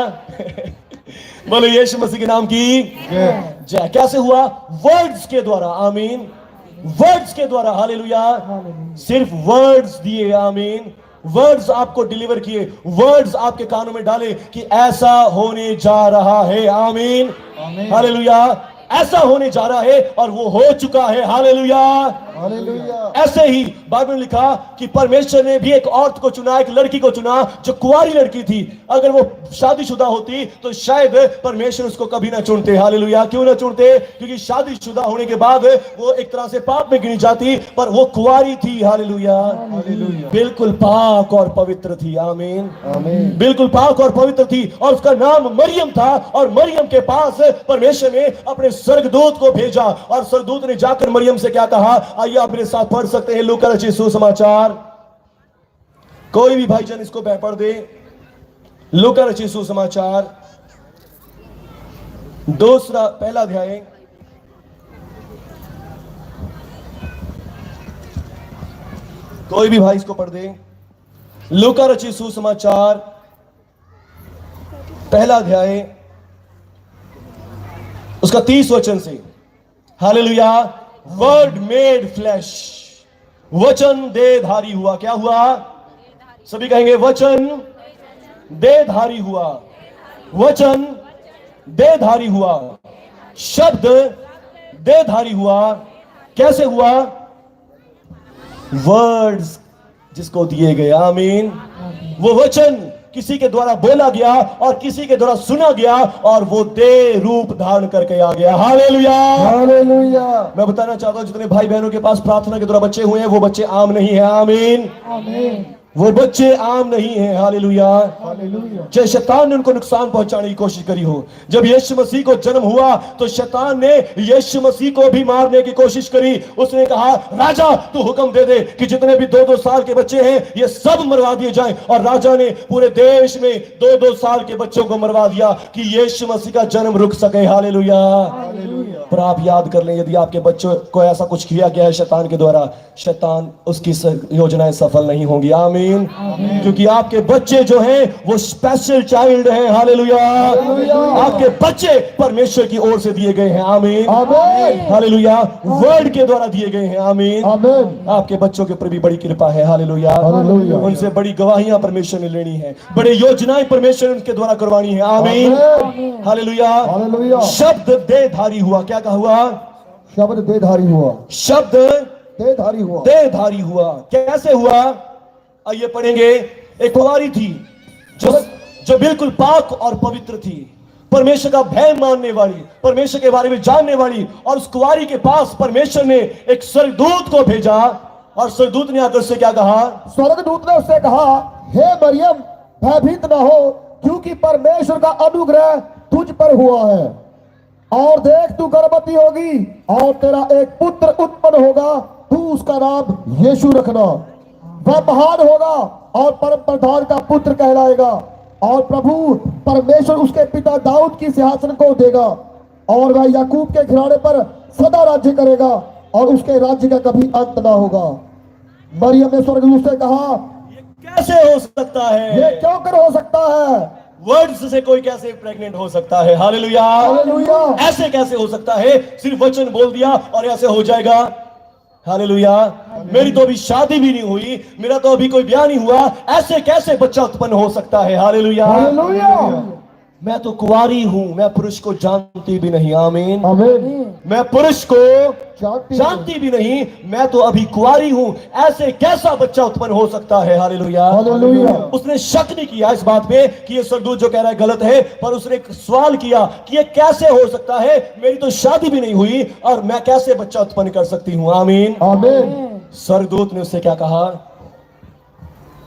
[SPEAKER 1] बोलो यीशु मसीह के नाम की जय। कैसे हुआ? वर्ड्स के द्वारा। आमीन। वर्ड्स के द्वारा। हालेलुया। सिर्फ वर्ड्स दिए। आमीन। वर्ड्स आपको डिलीवर किए, वर्ड्स आपके कानों में डाले कि ऐसा होने जा रहा है। आमीन। हालेलुया। ऐसा होने जा रहा है और वो हो चुका है। हालेलुया।
[SPEAKER 2] हालेलुया।
[SPEAKER 1] ऐसे ही बाइबल में लिखा कि परमेश्वर ने भी एक औरत को चुना, एक लड़की को चुना जो कुंवारी लड़की थी। अगर वो शादीशुदा होती तो शायद परमेश्वर उसको कभी ना चुनते। हालेलुया। क्यों ना चुनते? क्योंकि शादीशुदा होने के बाद वो एक तरह से पाप में गिनी जाती, पर वो कुंवारी थी। हालेलुया।
[SPEAKER 2] हालेलुया।
[SPEAKER 1] बिल्कुल पाक और पवित्र थी। आमीन।
[SPEAKER 2] आमीन।
[SPEAKER 1] बिल्कुल पाक और पवित्र थी, और उसका नाम मरियम था। और मरियम के पास परमेश्वर ने अपने स्वर्गदूत को भेजा, और स्वर्गदूत ने जाकर मरियम से क्या कहा? आइए आप मेरे साथ पढ़ सकते हैं लूका रचित सुसमाचार। कोई भी भाईजान इसको पढ़ दे। लूका रचित सुसमाचार पहला अध्याय कोई भी भाई इसको पढ़ दे। लूका रचित सुसमाचार पहला अध्याय उसका 30 वचन से। हालेलुया। वर्ड मेड फ्लैश, वचन देहधारी हुआ। क्या हुआ? सभी कहेंगे वचन देहधारी हुआ। वचन देहधारी हुआ, शब्द देहधारी हुआ। कैसे हुआ? वर्ड्स जिसको दिए गए। आमीन। वो वचन किसी के द्वारा बोला गया और किसी के द्वारा सुना गया, और वो देह रूप धारण करके आ गया। हालेलुया।
[SPEAKER 2] हालेलुया।
[SPEAKER 1] मैं बताना चाहता हूं जितने भाई बहनों के पास प्रार्थना के द्वारा बच्चे हुए हैं, वो बच्चे आम नहीं है। आमीन।
[SPEAKER 2] आमीन।
[SPEAKER 1] वो बच्चे आम नहीं है। हालेलुया।
[SPEAKER 2] हालेलुया।
[SPEAKER 1] चाहे शैतान ने उनको नुकसान पहुंचाने की कोशिश करी हो, जब यीशु मसीह को जन्म हुआ तो शैतान ने यीशु मसीह को भी मारने की कोशिश करी। उसने कहा, राजा तू हुक्म दे दे कि जितने भी 2-2 साल के बच्चे हैं ये सब मरवा दिए जाएं। और राजा ने पूरे देश में 2-2 साल के बच्चों को मरवा दिया कि यीशु मसीह का जन्म रुक सके। हालेलुया।
[SPEAKER 2] हालेलुया।
[SPEAKER 1] पर आप याद कर लें, यदि आपके बच्चों को ऐसा कुछ किया गया है शैतान के द्वारा, शैतान उसकी योजनाएं सफल नहीं होंगी। आमीन। क्योंकि आपके बच्चे जो हैं वो स्पेशल चाइल्ड हैं। हालेलुया। आपके बच्चे परमेश्वर की ओर से दिए गए हैं। आमीन।
[SPEAKER 2] आमीन।
[SPEAKER 1] हालेलुया। वर्ड के द्वारा दिए गए हैं। आमीन।
[SPEAKER 2] आमीन।
[SPEAKER 1] आपके बच्चों के ऊपर भी बड़ी कृपा है। हालेलुया।
[SPEAKER 2] हालेलुया।
[SPEAKER 1] उनसे बड़ी गवाहियां परमेश्वर ने लेनी है, बड़ी योजनाएं परमेश्वर ने उनके द्वारा करवानी है। आमीन।
[SPEAKER 2] आमीन।
[SPEAKER 1] हालेलुया।
[SPEAKER 2] हालेलुया।
[SPEAKER 1] शब्द देहधारी हुआ। क्या कहा हुआ?
[SPEAKER 2] शब्द देहधारी हुआ।
[SPEAKER 1] शब्द
[SPEAKER 2] देहधारी हुआ।
[SPEAKER 1] देहधारी हुआ। कैसे हुआ? आइए पढ़ेंगे। एक कुंवारी थी जो बिल्कुल पाक और पवित्र थी, परमेश्वर का भय मानने वाली, परमेश्वर के बारे में जानने वाली। और उस कुंवारी के पास परमेश्वर ने एक स्वर्गदूत को भेजा, और स्वर्गदूत ने आकर उससे क्या कहा?
[SPEAKER 2] स्वर्गदूत ने उससे कहा, हे मरियम भयभीत न हो, क्योंकि परमेश्वर का अनुग्रह तुझ पर हुआ है। और देख तू गर्भवती होगी और तेरा एक पुत्र उत्पन्न होगा, तू उसका नाम यीशु रखना। वह महान होगा और परम प्रधान का पुत्र कहलाएगा, और प्रभु परमेश्वर उसके पिता दाऊद की सिंहासन को देगा, और वह याकूब के घराने पर सदा राज्य करेगा, और उसके राज्य का कभी अंत ना होगा। मरियम ने स्वर्गदूत से कहा,
[SPEAKER 1] ये कैसे हो सकता है?
[SPEAKER 2] ये क्यों कर हो सकता है?
[SPEAKER 1] वर्ड्स से कोई कैसे प्रेग्नेंट हो सकता है? हालेलुया।
[SPEAKER 2] हालेलुया।
[SPEAKER 1] ऐसे कैसे हो सकता है? सिर्फ वचन बोल दिया और ऐसे हो जाएगा। हालेलुया। मेरी तो अभी शादी भी नहीं हुई, मेरा तो अभी कोई ब्याह नहीं हुआ, ऐसे कैसे बच्चा उत्पन्न हो सकता है? हालेलुया।
[SPEAKER 2] हालेलुया।
[SPEAKER 1] मैं तो कुंवारी हूं, मैं पुरुष को जानती भी नहीं। आमीन।
[SPEAKER 2] आमीन।
[SPEAKER 1] मैं पुरुष को
[SPEAKER 2] जानती
[SPEAKER 1] जानती भी नहीं, मैं तो अभी कुंवारी हूं, ऐसे कैसा बच्चा उत्पन्न हो सकता है? हालेलुया।
[SPEAKER 2] हालेलुया।
[SPEAKER 1] उसने शक नहीं किया इस बात पे कि ये स्वर्गदूत जो कह रहा है गलत है, पर उसने एक सवाल किया कि ये कैसे हो सकता है? मेरी तो शादी भी नहीं हुई और मैं कैसे बच्चा उत्पन्न कर सकती हूं? आमीन।
[SPEAKER 2] आमीन।
[SPEAKER 1] स्वर्गदूत ने उससे क्या कहा?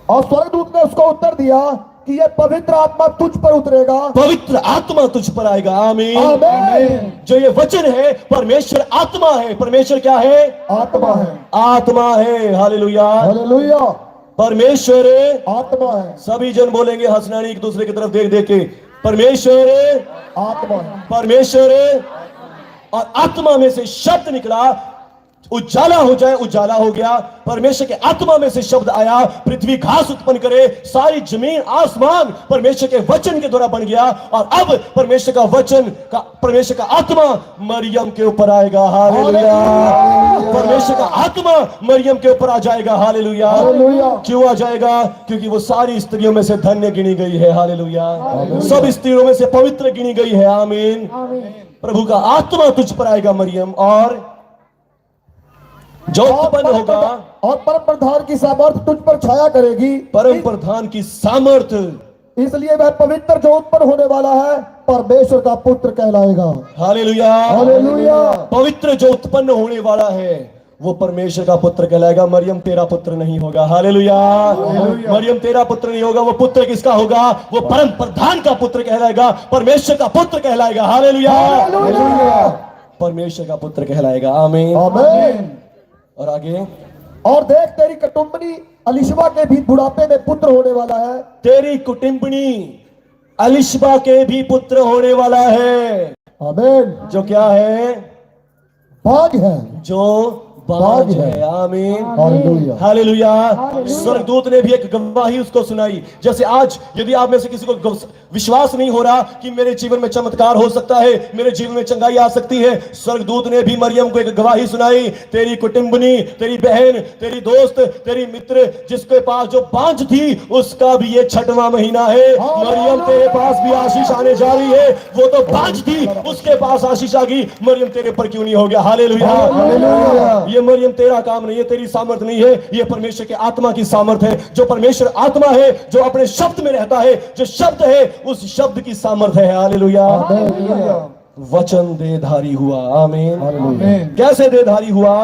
[SPEAKER 2] और स्वर्गदूत ने उसको उत्तर दिया कि ये पवित्र आत्मा तुझ पर उतरेगा।
[SPEAKER 1] पवित्र आत्मा तुझ पर आएगा। आमीन।
[SPEAKER 2] आमीन।
[SPEAKER 1] जो ये वचन है, परमेश्वर आत्मा है। परमेश्वर क्या है?
[SPEAKER 2] आत्मा है।
[SPEAKER 1] आत्मा है। हालेलुया।
[SPEAKER 2] हालेलुया।
[SPEAKER 1] परमेश्वर
[SPEAKER 2] आत्मा है।
[SPEAKER 1] सभी जन बोलेंगे हंसनानी एक दूसरे की तरफ देख देख के, परमेश्वर
[SPEAKER 2] आत्मा है।
[SPEAKER 1] परमेश्वर। और आत्मा में से शब्द निकला, उजाला हो जाए, उजाला हो गया। परमेश्वर के आत्मा में से शब्द आया, पृथ्वी घास उत्पन्न करे, सारी जमीन आसमान परमेश्वर के वचन के द्वारा बन गया। और अब परमेश्वर का वचन का, परमेश्वर का आत्मा मरियम के ऊपर आएगा। हालेलुया। परमेश्वर का आत्मा मरियम के ऊपर आ जाएगा। हालेलुया।
[SPEAKER 2] हालेलुया।
[SPEAKER 1] क्यों आ जाएगा? क्योंकि वो सारी स्त्रियों में से धन्य गिनी गई है। हालेलुया। सब स्त्रियों में से पवित्र गिनी गई है। आमीन। प्रभु का आत्मा तुझ पर आएगा मरियम, और जो उत्पन्न होगा,
[SPEAKER 2] और परम प्रधान की सामर्थ तुझ पर छाया करेगी।
[SPEAKER 1] परम प्रधान की सामर्थ,
[SPEAKER 2] इसलिए वह पवित्र जो उत्पन्न होने वाला है परमेश्वर का पुत्र कहलाएगा।
[SPEAKER 1] हालेलुया।
[SPEAKER 2] हालेलुया।
[SPEAKER 1] पवित्र जो उत्पन्न होने वाला है वो परमेश्वर का पुत्र कहलाएगा। मरियम तेरा पुत्र नहीं होगा। हालेलुया। मरियम तेरा पुत्र नहीं होगा। वो पुत्र किसका होगा? वो परम प्रधान का पुत्र कहलाएगा, परमेश्वर का पुत्र कहलाएगा। हालेलुया।
[SPEAKER 2] हालेलुया।
[SPEAKER 1] परमेश्वर का पुत्र कहलाएगा। आमीन।
[SPEAKER 2] आमीन।
[SPEAKER 1] और आगे,
[SPEAKER 2] और देख तेरी कुटुंबनी अलिशबा के भी बुढ़ापे में पुत्र होने वाला है।
[SPEAKER 1] तेरी कुटुंबनी अलिशबा के भी पुत्र होने वाला है।
[SPEAKER 2] आमीन।
[SPEAKER 1] जो क्या है?
[SPEAKER 2] भाग है।
[SPEAKER 1] जो बाज है। आमीन।
[SPEAKER 2] हालेलुया।
[SPEAKER 1] हालेलुया। स्वर्गदूत ने भी एक गवाही उसको सुनाई। जैसे आज यदि आप में से किसी को विश्वास नहीं हो रहा कि मेरे जीवन में चमत्कार हो सकता है, मेरे जीवन में चंगाई आ सकती है, स्वर्गदूत ने भी मरियम को एक गवाही सुनाई। तेरी कुटुंबनी, तेरी बहन, तेरी दोस्त, तेरी मित्र जिसके पास जो बांझ थी उसका भी ये 6वां महीना है। मरियम तेरे पास भी आशीष आने जा रही है। वो तो बांझ थी, उसके पास आशीष आ गई। मरियम तेरे पर क्यों नहीं हो गया? हालेलुया। ये मरियम तेरा काम नहीं है, तेरी सामर्थ नहीं है, ये परमेश्वर के आत्मा की सामर्थ है। जो परमेश्वर आत्मा है, जो अपने शब्द में रहता है, जो शब्द है उस शब्द की सामर्थ है। हालेलुया। वचन देधारी हुआ। आमीन। कैसे देधारी हुआ?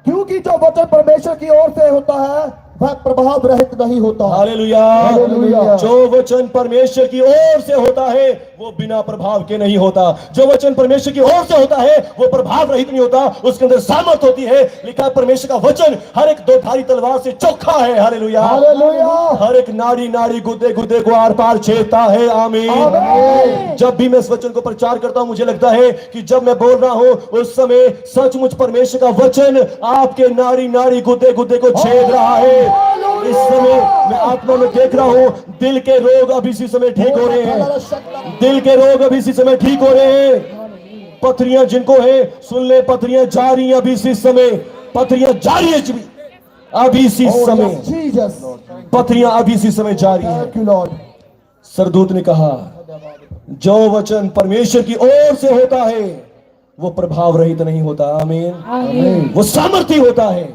[SPEAKER 2] क्योंकि जो वचन परमेश्वर की ओर से होता है वह प्रभाव रहित नहीं होता।
[SPEAKER 1] हालेलुया।
[SPEAKER 2] हालेलुया।
[SPEAKER 1] जो वचन परमेश्वर की ओर से होता है वो बिना प्रभाव के नहीं होता। जो वचन परमेश्वर की ओर से होता है वो प्रभाव रहित नहीं होता, उसके अंदर सामर्थ होती है। लिखा है परमेश्वर का वचन हर एक दो धारी तलवार से चोखा है। हालेलुया।
[SPEAKER 2] हालेलुया।
[SPEAKER 1] हर एक नाड़ी नाड़ी गुदे गुदे को आर पार छेदता है। आमीन। जब भी मैं इस वचन को प्रचार करता हूं मुझे लगता है कि जब मैं बोल रहा हूं उस समय सचमुच परमेश्वर का वचन आपके नाड़ी नाड़ी गुदे गुदे को छेद रहा है। इस समय मैं आत्मा में देख रहा हूं दिल के रोग अभी इसी समय ठीक हो रहे हैं। दिल के रोग अभी इसी समय ठीक हो रहे हैं। पथरियां जिनको है सुन ले, पथरियां जा रही हैं अभी इसी समय। पथरियां जा रही है अभी इसी समय। पथरियां अभी इसी समय जा रही है। सरदूत ने कहा जो वचन परमेश्वर की ओर से होता है वो प्रभाव रहित नहीं होता। आमीन। वो सामर्थी होता है।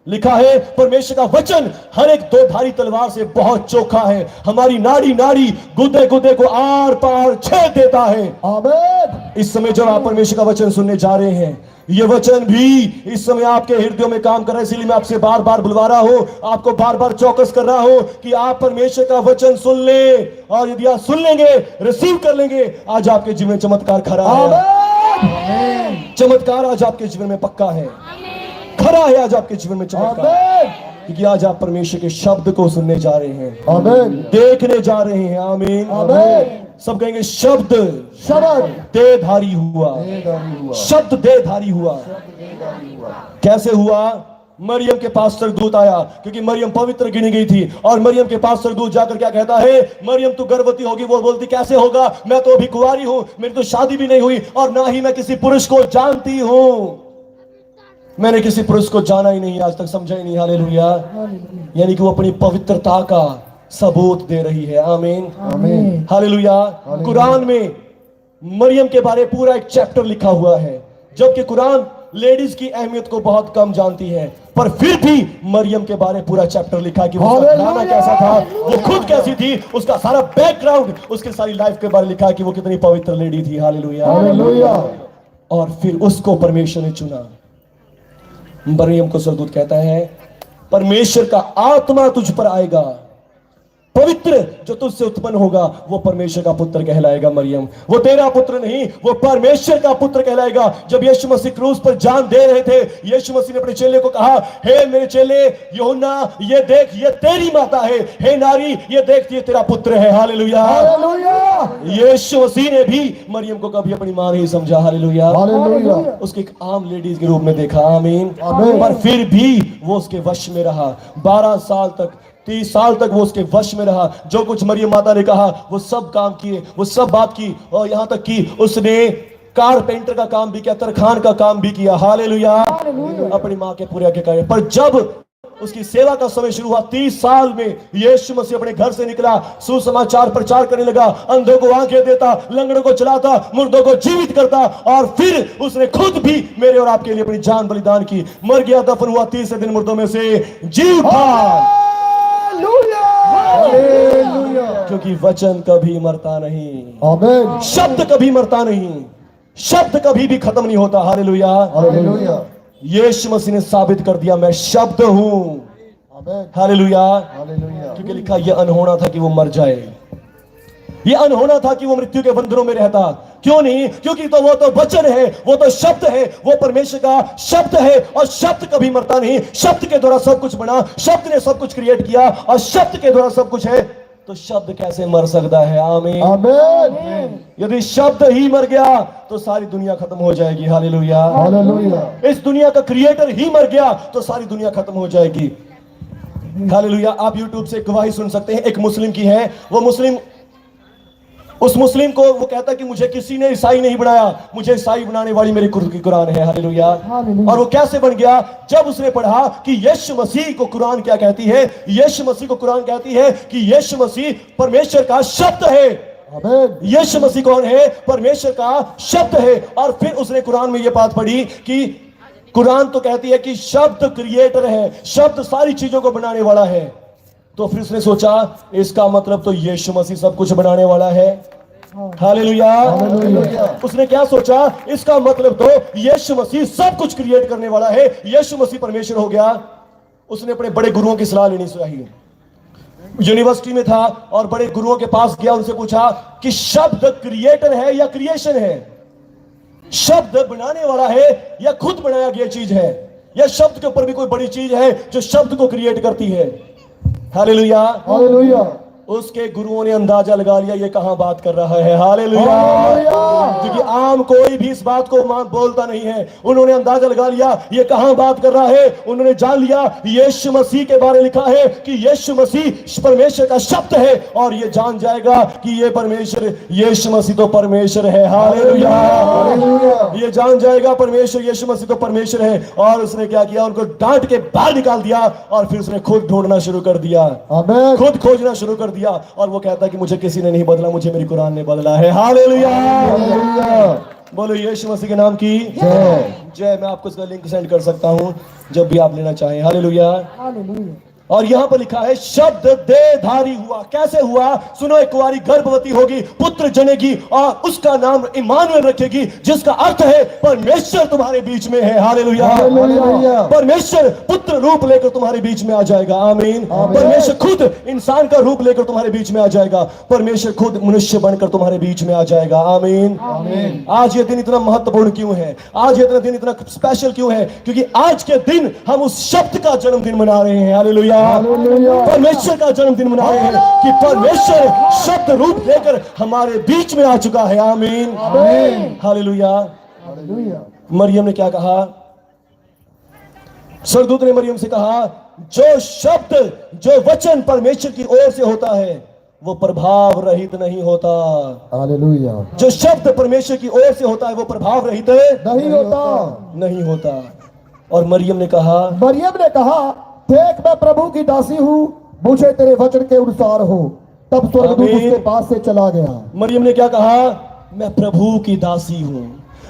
[SPEAKER 1] लिखा है परमेश्वर का वचन हर एक दो धारी तलवार से बहुत चोखा है, हमारी नाड़ी नाड़ी गुदे गुदे को आर पार छेद देता है।
[SPEAKER 2] आमीन।
[SPEAKER 1] इस समय जब आप परमेश्वर का वचन सुनने जा रहे हैं, ये वचन भी इस समय आपके हृदयों में काम कर रहा है। इसलिए मैं आपसे बार बार बुलवा रहा हूं, आपको बार बार चौकस कर रहा हूं कि आप परमेश्वर का वचन सुन ले। और यदि आप सुन लेंगे, रिसीव कर लेंगे, आज आपके जीवन में चमत्कार खड़ा है। चमत्कार आज आपके जीवन में पक्का है, खरा है आज आपके जीवन में चमत्कार। क्योंकि आज आप परमेश्वर के शब्द को सुनने जा रहे हैं,
[SPEAKER 2] आमीन।
[SPEAKER 1] देखने जा रहे हैं। आमीन।
[SPEAKER 2] आमीन।
[SPEAKER 1] सब कहेंगे शब्द
[SPEAKER 2] शब्द
[SPEAKER 1] देधारी हुआ। शब्द देधारी हुआ। कैसे हुआ? मरियम के पास सरदूत आया क्योंकि मरियम पवित्र गिनी गई थी। और मरियम के पास सरदूत जाकर क्या कहता है? मरियम तू गर्भवती होगी। वो बोलती कैसे होगा, मैं तो अभी कुंवारी हूं, मेरी तो शादी भी नहीं हुई और ना ही मैं किसी पुरुष को जानती हूं। मैंने किसी पुरुष को जाना ही नहीं, आज तक समझा ही नहीं। हालेलुया। यानी कि वो अपनी पवित्रता का सबूत दे रही है। आमीन।
[SPEAKER 2] आमीन।
[SPEAKER 1] हालेलुया। कुरान में मरियम के बारे पूरा एक चैप्टर लिखा हुआ है, जबकि कुरान लेडीज की अहमियत को बहुत कम जानती है, पर फिर भी मरियम के बारे पूरा चैप्टर लिखा कि वो खाना कैसा था, वो खुद कैसी थी, उसका सारा बैकग्राउंड, उसकी सारी लाइफ के बारे लिखा कि वो कितनी पवित्र लेडी थी। हालेलुया।
[SPEAKER 2] हालेलुया।
[SPEAKER 1] और फिर उसको परमेश्वर ने चुना। मरियम को सरदूत कहता है परमेश्वर का आत्मा तुझ पर आएगा, पवित्र जो तुझसे उत्पन्न होगा वो परमेश्वर का पुत्र कहलाएगा। मरियम, वो तेरा पुत्र नहीं, वो परमेश्वर का पुत्र कहलाएगा। जब यीशु मसीह क्रूस पर जान दे रहे थे, यीशु मसीह ने अपने चेले को कहा, हे मेरे चेले यूहन्ना, ये देख ये तेरी माता है, हे नारी ये देख ये तेरा पुत्र है। हालेलुया। यीशु मसीह ने भी मरियम को कभी अपनी मां नहीं समझा। हालेलुया।
[SPEAKER 2] हालेलुया।
[SPEAKER 1] उसके एक आम लेडीज के रूप में देखा। आमीन।
[SPEAKER 2] आमीन।
[SPEAKER 1] पर फिर भी वो उसके वश में रहा। 12 साल तक, 30 साल तक वो उसके वश में रहा। जो कुछ मरियम माता ने कहा वो सब काम किए, वो सब बात की, और यहां तक कि उसने कारपेंटर का काम भी किया, तरखान का काम भी किया। हालेलुया। अपनी मां के पूरे आगे करे। पर जब उसकी सेवा का समय शुरू हुआ, 30 साल में यीशु मसीह अपने घर से निकला, सुसमाचार प्रचार करने लगा, अंधों को आंखें देता, लंगड़ों को चलाता, मुर्दों को जीवित करता, और फिर उसने खुद भी मेरे और आपके लिए अपनी जान बलिदान की, मर गया, दफन हुआ, तीसरे दिन मुर्दों में से जी उठा।
[SPEAKER 2] हालेलुया।
[SPEAKER 1] क्योंकि वचन कभी मरता नहीं,
[SPEAKER 2] आमीन।
[SPEAKER 1] शब्द कभी मरता नहीं, शब्द कभी भी खत्म नहीं होता। हालेलुया।
[SPEAKER 2] हालेलुया।
[SPEAKER 1] यीशु मसीह ने साबित कर दिया, मैं शब्द हूं।
[SPEAKER 2] आमीन।
[SPEAKER 1] हालेलुया।
[SPEAKER 2] हालेलुया।
[SPEAKER 1] क्योंकि लिखा, यह अनहोना था कि वो मर जाए, यह अनहोना था कि वो मृत्यु के बंधनों में रहता। क्यों नहीं? क्योंकि तो वो तो वचन है, वो तो शब्द है, वो परमेश्वर का शब्द है, और शब्द कभी मरता नहीं। शब्द के द्वारा सब कुछ बना, शब्द ने सब कुछ क्रिएट किया, और शब्द के द्वारा सब कुछ है, तो शब्द कैसे मर सकता है? आमीन।
[SPEAKER 2] आमीन।
[SPEAKER 1] यदि शब्द ही मर गया तो सारी दुनिया खत्म हो जाएगी। हालेलुया।
[SPEAKER 2] हालेलुया।
[SPEAKER 1] इस दुनिया का क्रिएटर ही मर गया तो सारी दुनिया खत्म हो जाएगी। हालेलुया। आप YouTube से एक गवाही सुन सकते हैं, एक मुस्लिम की है। वो मुस्लिम, उस मुस्लिम को वो कहता कि मुझे किसी ने ईसाई नहीं बनाया, मुझे ईसाई बनाने वाली मेरी खुद की कुरान है। हालेलुया। और वो कैसे बन गया? जब उसने पढ़ा कि यीशु मसीह को कुरान क्या कहती है। यीशु मसीह को कुरान कहती है कि यीशु मसीह परमेश्वर का शब्द है।
[SPEAKER 2] आमीन।
[SPEAKER 1] यीशु मसीह कौन है? परमेश्वर का शब्द है। और फिर उसने कुरान में यह बात पढ़ी कि कुरान तो कहती है कि शब्द क्रिएटर है, शब्द सारी चीजों को बनाने वाला है। तो फिर उसने सोचा, इसका मतलब तो यीशु मसीह सब कुछ बनाने वाला है। हालेलुया।
[SPEAKER 2] हालेलुया।
[SPEAKER 1] उसने क्या सोचा? इसका मतलब तो यीशु मसीह सब कुछ क्रिएट करने वाला है, यीशु मसीह परमेश्वर हो गया। उसने अपने बड़े गुरुओं की सलाह लेनी चाहिए। यूनिवर्सिटी में था और बड़े गुरुओं के पास गया, उनसे पूछा कि शब्द क्रिएटर है या क्रिएशन है? शब्द बनाने वाला है या खुद बनाया गया चीज है? या शब्द के ऊपर भी कोई बड़ी चीज है जो शब्द को क्रिएट करती है? हालेलुया।
[SPEAKER 2] हालेलुया।
[SPEAKER 1] उसके गुरुओं ने अंदाजा लगा लिया ये कहां बात कर रहा है। हालेलुया।
[SPEAKER 2] हालेलुया।
[SPEAKER 1] क्योंकि आम कोई भी इस बात को बोलता नहीं है। उन्होंने अंदाजा लगा लिया ये कहां बात कर रहा है। उन्होंने जान लिया यीशु मसीह के बारे में लिखा है कि यीशु मसीह परमेश्वर का शब्द है, और ये जान जाएगा कि ये परमेश्वर, यीशु मसीह तो परमेश्वर है। हालेलुया। ये जान जाएगा परमेश्वर, यीशु मसीह तो परमेश्वर है। और उसने क्या किया? उनको डांट के बाहर निकाल दिया, और फिर उसने खुद ढूंढना शुरू कर दिया,
[SPEAKER 2] आमीन।
[SPEAKER 1] खुद खोजना शुरू कर दिया। और वो कहता है कि मुझे किसी ने नहीं बदला, मुझे मेरी कुरान ने बदला है। हालेलुया।
[SPEAKER 2] हालेलुया।
[SPEAKER 1] बोलो यीशु मसीह के नाम की
[SPEAKER 2] जय।
[SPEAKER 1] जय। मैं आपको इसका लिंक सेंड कर सकता हूं जब भी आप लेना चाहें। हालेलुया।
[SPEAKER 4] हालेलुया।
[SPEAKER 1] और यहां पर लिखा है शब्द देहधारी हुआ। कैसे हुआ? सुनो, एक कुंवारी गर्भवती होगी, पुत्र जनेगी, और उसका नाम इम्मानुएल रखेगी, जिसका अर्थ है परमेश्वर तुम्हारे बीच में है। हालेलुया।
[SPEAKER 2] हालेलुया।
[SPEAKER 1] परमेश्वर पुत्र रूप लेकर तुम्हारे बीच में आ जाएगा। आमीन। परमेश्वर खुद इंसान का रूप लेकर तुम्हारे बीच में आ जाएगा। परमेश्वर खुद मनुष्य बनकर तुम्हारे बीच में आ जाएगा। आमीन।
[SPEAKER 2] आमीन।
[SPEAKER 1] आज ये दिन इतना महत्वपूर्ण क्यों है? आज ये दिन इतना स्पेशल क्यों है? क्योंकि आज के दिन हम उस शब्द का जन्मदिन मना रहे हैं। हालेलुया।
[SPEAKER 2] हालेलुया।
[SPEAKER 1] परमेश्वर का जन्मदिन मना रहे हैं कि परमेश्वर शब्द रूप लेकर हमारे बीच में आ चुका है। आमीन।
[SPEAKER 2] आमीन।
[SPEAKER 1] हालेलुया।
[SPEAKER 2] हालेलुया।
[SPEAKER 1] मरियम ने क्या कहा? स्वर्गदूत ने मरियम से कहा, जो शब्द, जो वचन परमेश्वर की ओर से होता है वो प्रभाव रहित नहीं होता।
[SPEAKER 2] हालेलुया।
[SPEAKER 1] जो शब्द परमेश्वर की ओर से होता है वो प्रभाव रहित
[SPEAKER 2] नहीं होता।
[SPEAKER 1] नहीं होता। और मरियम ने कहा,
[SPEAKER 2] मरियम ने कहा, देख मैं प्रभु की दासी हूँ, मुझे तेरे वचन के अनुसार हो। तब स्वर्गदूत
[SPEAKER 1] आमीन।
[SPEAKER 2] उसके पास से चला गया।
[SPEAKER 1] मरियम ने क्या कहा? मैं प्रभु की दासी हूं,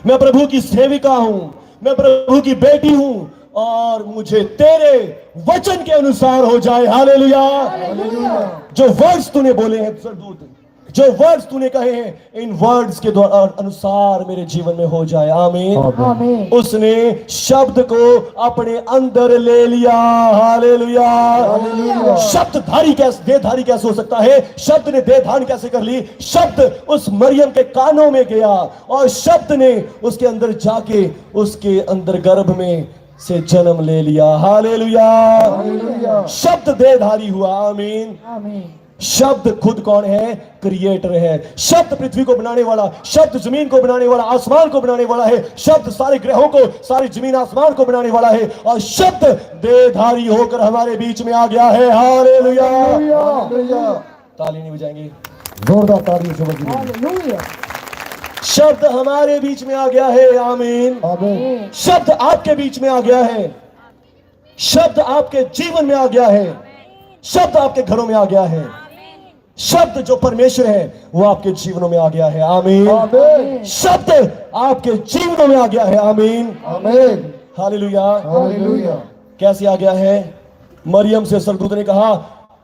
[SPEAKER 1] मैं प्रभु की सेविका हूं, मैं प्रभु की बेटी हूं, और मुझे तेरे वचन के अनुसार हो जाए। हालेलुया। जो वर्ड्स तूने बोले हैं स्वर्गदूत, जो वर्ड्स तूने कहे हैं, इन वर्ड्स के द्वारा अनुसार मेरे जीवन में हो जाए। आमीन।
[SPEAKER 4] आमीन।
[SPEAKER 1] उसने शब्द को अपने अंदर ले लिया। हालेलुया।
[SPEAKER 2] हालेलुया।
[SPEAKER 1] शब्दधारी कैसे, देहधारी कैसे हो सकता है? शब्द ने देह धारण कैसे कर ली? शब्द उस मरियम के कानों में गया, और शब्द ने उसके अंदर जाके उसके अंदर गर्भ में से जन्म ले लिया। हालेलुया।
[SPEAKER 2] हालेलुया।
[SPEAKER 1] शब्द देहधारी हुआ। आमीन।
[SPEAKER 4] आमीन।
[SPEAKER 1] शब्द खुद कौन है? क्रिएटर है। शब्द पृथ्वी को बनाने वाला, शब्द जमीन को बनाने वाला, आसमान को बनाने वाला है। शब्द सारे ग्रहों को, सारी जमीन आसमान को बनाने वाला है, और शब्द देहधारी होकर हमारे बीच में आ गया है। हालेलुया।
[SPEAKER 2] हालेलुया।
[SPEAKER 1] ताली नहीं बजाएंगे?
[SPEAKER 2] जोरदार तालियों से बजाइए।
[SPEAKER 4] हालेलुया।
[SPEAKER 1] शब्द हमारे बीच में आ गया है। आमीन।
[SPEAKER 2] आमीन।
[SPEAKER 1] शब्द आपके बीच में आ गया है। शब्द आपके जीवन में आ गया है, शब्द आपके घरों में आ गया है, शब्द जो परमेश्वर है वो आपके जीवनों में आ गया है। आमीन।
[SPEAKER 2] आमीन।
[SPEAKER 1] शब्द आपके जीवनों में आ गया है। आमीन।
[SPEAKER 2] आमीन।
[SPEAKER 1] हालेलुया।
[SPEAKER 2] हालेलुया।
[SPEAKER 1] कैसे आ गया है? मरियम से स्वर्गदूत ने कहा,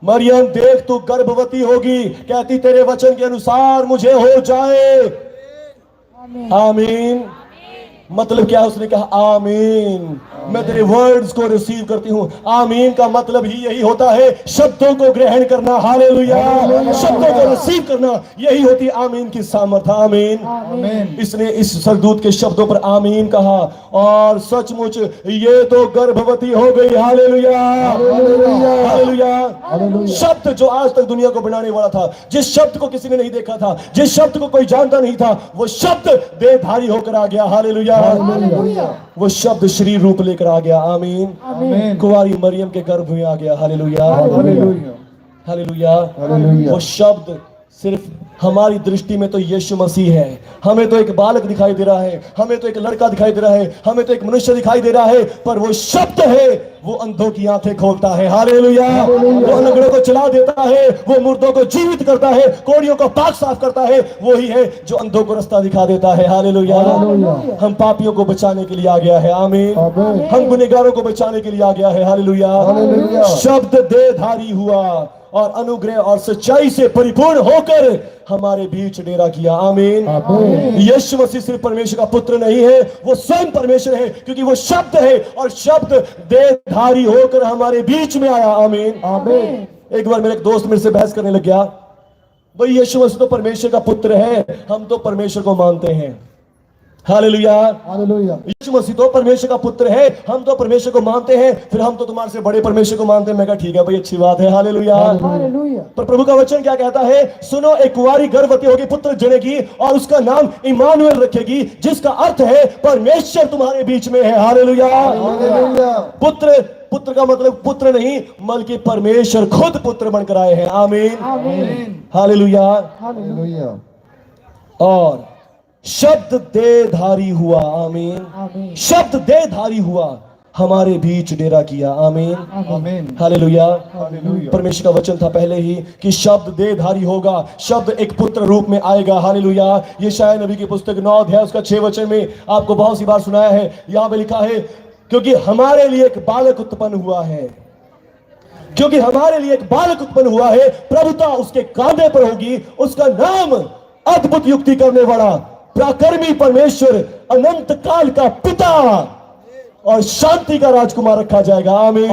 [SPEAKER 1] मरियम देख तू गर्भवती होगी, कहती तेरे वचन के अनुसार मुझे हो जाए। आमीन। मतलब क्या है? उसने कहा आमीन, मैं तेरे वर्ड्स को रिसीव करती हूं। आमीन का मतलब ही यही होता है, शब्दों को ग्रहण करना। हालेलुया। शब्दों को रिसीव करना, यही होती है आमीन की सामर्थ। आमीन।
[SPEAKER 2] आमीन।
[SPEAKER 1] इसने इस स्वर्गदूत के शब्दों पर आमीन कहा और सचमुच ये तो गर्भवती हो गई। हालेलुया। हालेलुया। शब्द जो आज तक दुनिया को बनाने वाला था, जिस शब्द को किसी ने नहीं देखा था, जिस शब्द को कोई जानता नहीं था, वो शब्द देहधारी होकर आ गया। हालेलुया। वो शब्द शरीर रूप लेकर आ गया। आमीन।
[SPEAKER 2] आमीन।
[SPEAKER 1] कुंवारी मरियम के गर्भ में आ गया। हालेलुया।
[SPEAKER 2] हालेलुया।
[SPEAKER 1] हालेलुया।
[SPEAKER 2] हालेलुया।
[SPEAKER 1] वो शब्द सिर्फ हमारी दृष्टि में तो यीशु मसीह है। हमें तो एक बालक दिखाई दे रहा है, हमें तो एक लड़का दिखाई दे रहा है, हमें तो एक मनुष्य दिखाई दे रहा है, पर वो शब्द है, वो अंधों की आंखें खोलता है। हालेलुया। वो अनगढ़ों को चला देता है, वो मुर्दों को जीवित करता है, कोड़ियों को पाक साफ करता है। वो ही है जो अंधों को रास्ता दिखा देता है। हालेलुया। हम पापियों को बचाने के लिए आ गया है। आमीन। हम गुनहगारों को बचाने के लिए आ गया है। हालेलुया। शब्द देहधारी हुआ और अनुग्रह और सच्चाई से परिपूर्ण होकर हमारे बीच डेरा किया। आमीन। यीशु मसीह सिर्फ परमेश्वर का पुत्र नहीं है, वो स्वयं परमेश्वर है, क्योंकि वो शब्द है और शब्द देहधारी होकर हमारे बीच में आया। आमीन।
[SPEAKER 2] आमीन।
[SPEAKER 1] एक बार मेरे एक दोस्त मेरे से बहस करने लग गया, भाई यीशु मसीह तो परमेश्वर का पुत्र है, हम तो परमेश्वर को मानते हैं। हालेलुया।
[SPEAKER 2] हालेलुया।
[SPEAKER 1] यीशु मसीह तो परमेश्वर का पुत्र है, हम तो परमेश्वर को मानते हैं, फिर हम तो तुम्हारे से बड़े परमेश्वर को मानते हैं। मैं कहा ठीक है भाई, अच्छी बात है। हालेलुया।
[SPEAKER 4] हालेलुया।
[SPEAKER 1] पर प्रभु का वचन क्या कहता है? सुनो, एक कुंवारी गर्भवती होगी, पुत्र जनेगी और उसका नाम इमानुएल रखेगी, जिसका अर्थ है परमेश्वर तुम्हारे बीच में है। हालेलुया।
[SPEAKER 2] हालेलुया।
[SPEAKER 1] पुत्र का मतलब पुत्र नहीं, बल्कि परमेश्वर खुद पुत्र बनकर आए हैं। आमीन।
[SPEAKER 2] आमीन।
[SPEAKER 1] हालेलुया।
[SPEAKER 2] हालेलुया।
[SPEAKER 1] और शब्द देहधारी हुआ। आमीन। शब्द देहधारी हुआ, हमारे बीच डेरा किया। आमीन।
[SPEAKER 2] आमीन।
[SPEAKER 1] हालेलुया।
[SPEAKER 2] हालेलुया।
[SPEAKER 1] परमेश्वर का वचन था पहले ही कि शब्द देहधारी होगा, शब्द एक पुत्र रूप में आएगा। हालेलुया। ये शायद नबी की पुस्तक 9 अध्याय उसका 6 वचन में आपको बहुत सी बार सुनाया है। यहां पे लिखा है, क्योंकि हमारे लिए एक बालक उत्पन्न हुआ है, क्योंकि हमारे लिए एक बालक उत्पन्न हुआ है, प्रभुता उसके कांधे पर होगी, उसका नाम अद्भुत युक्ति करने वाला, पराक्रमी परमेश्वर, अनंत काल का पिता और शांति का राजकुमार रखा जाएगा। आमीन।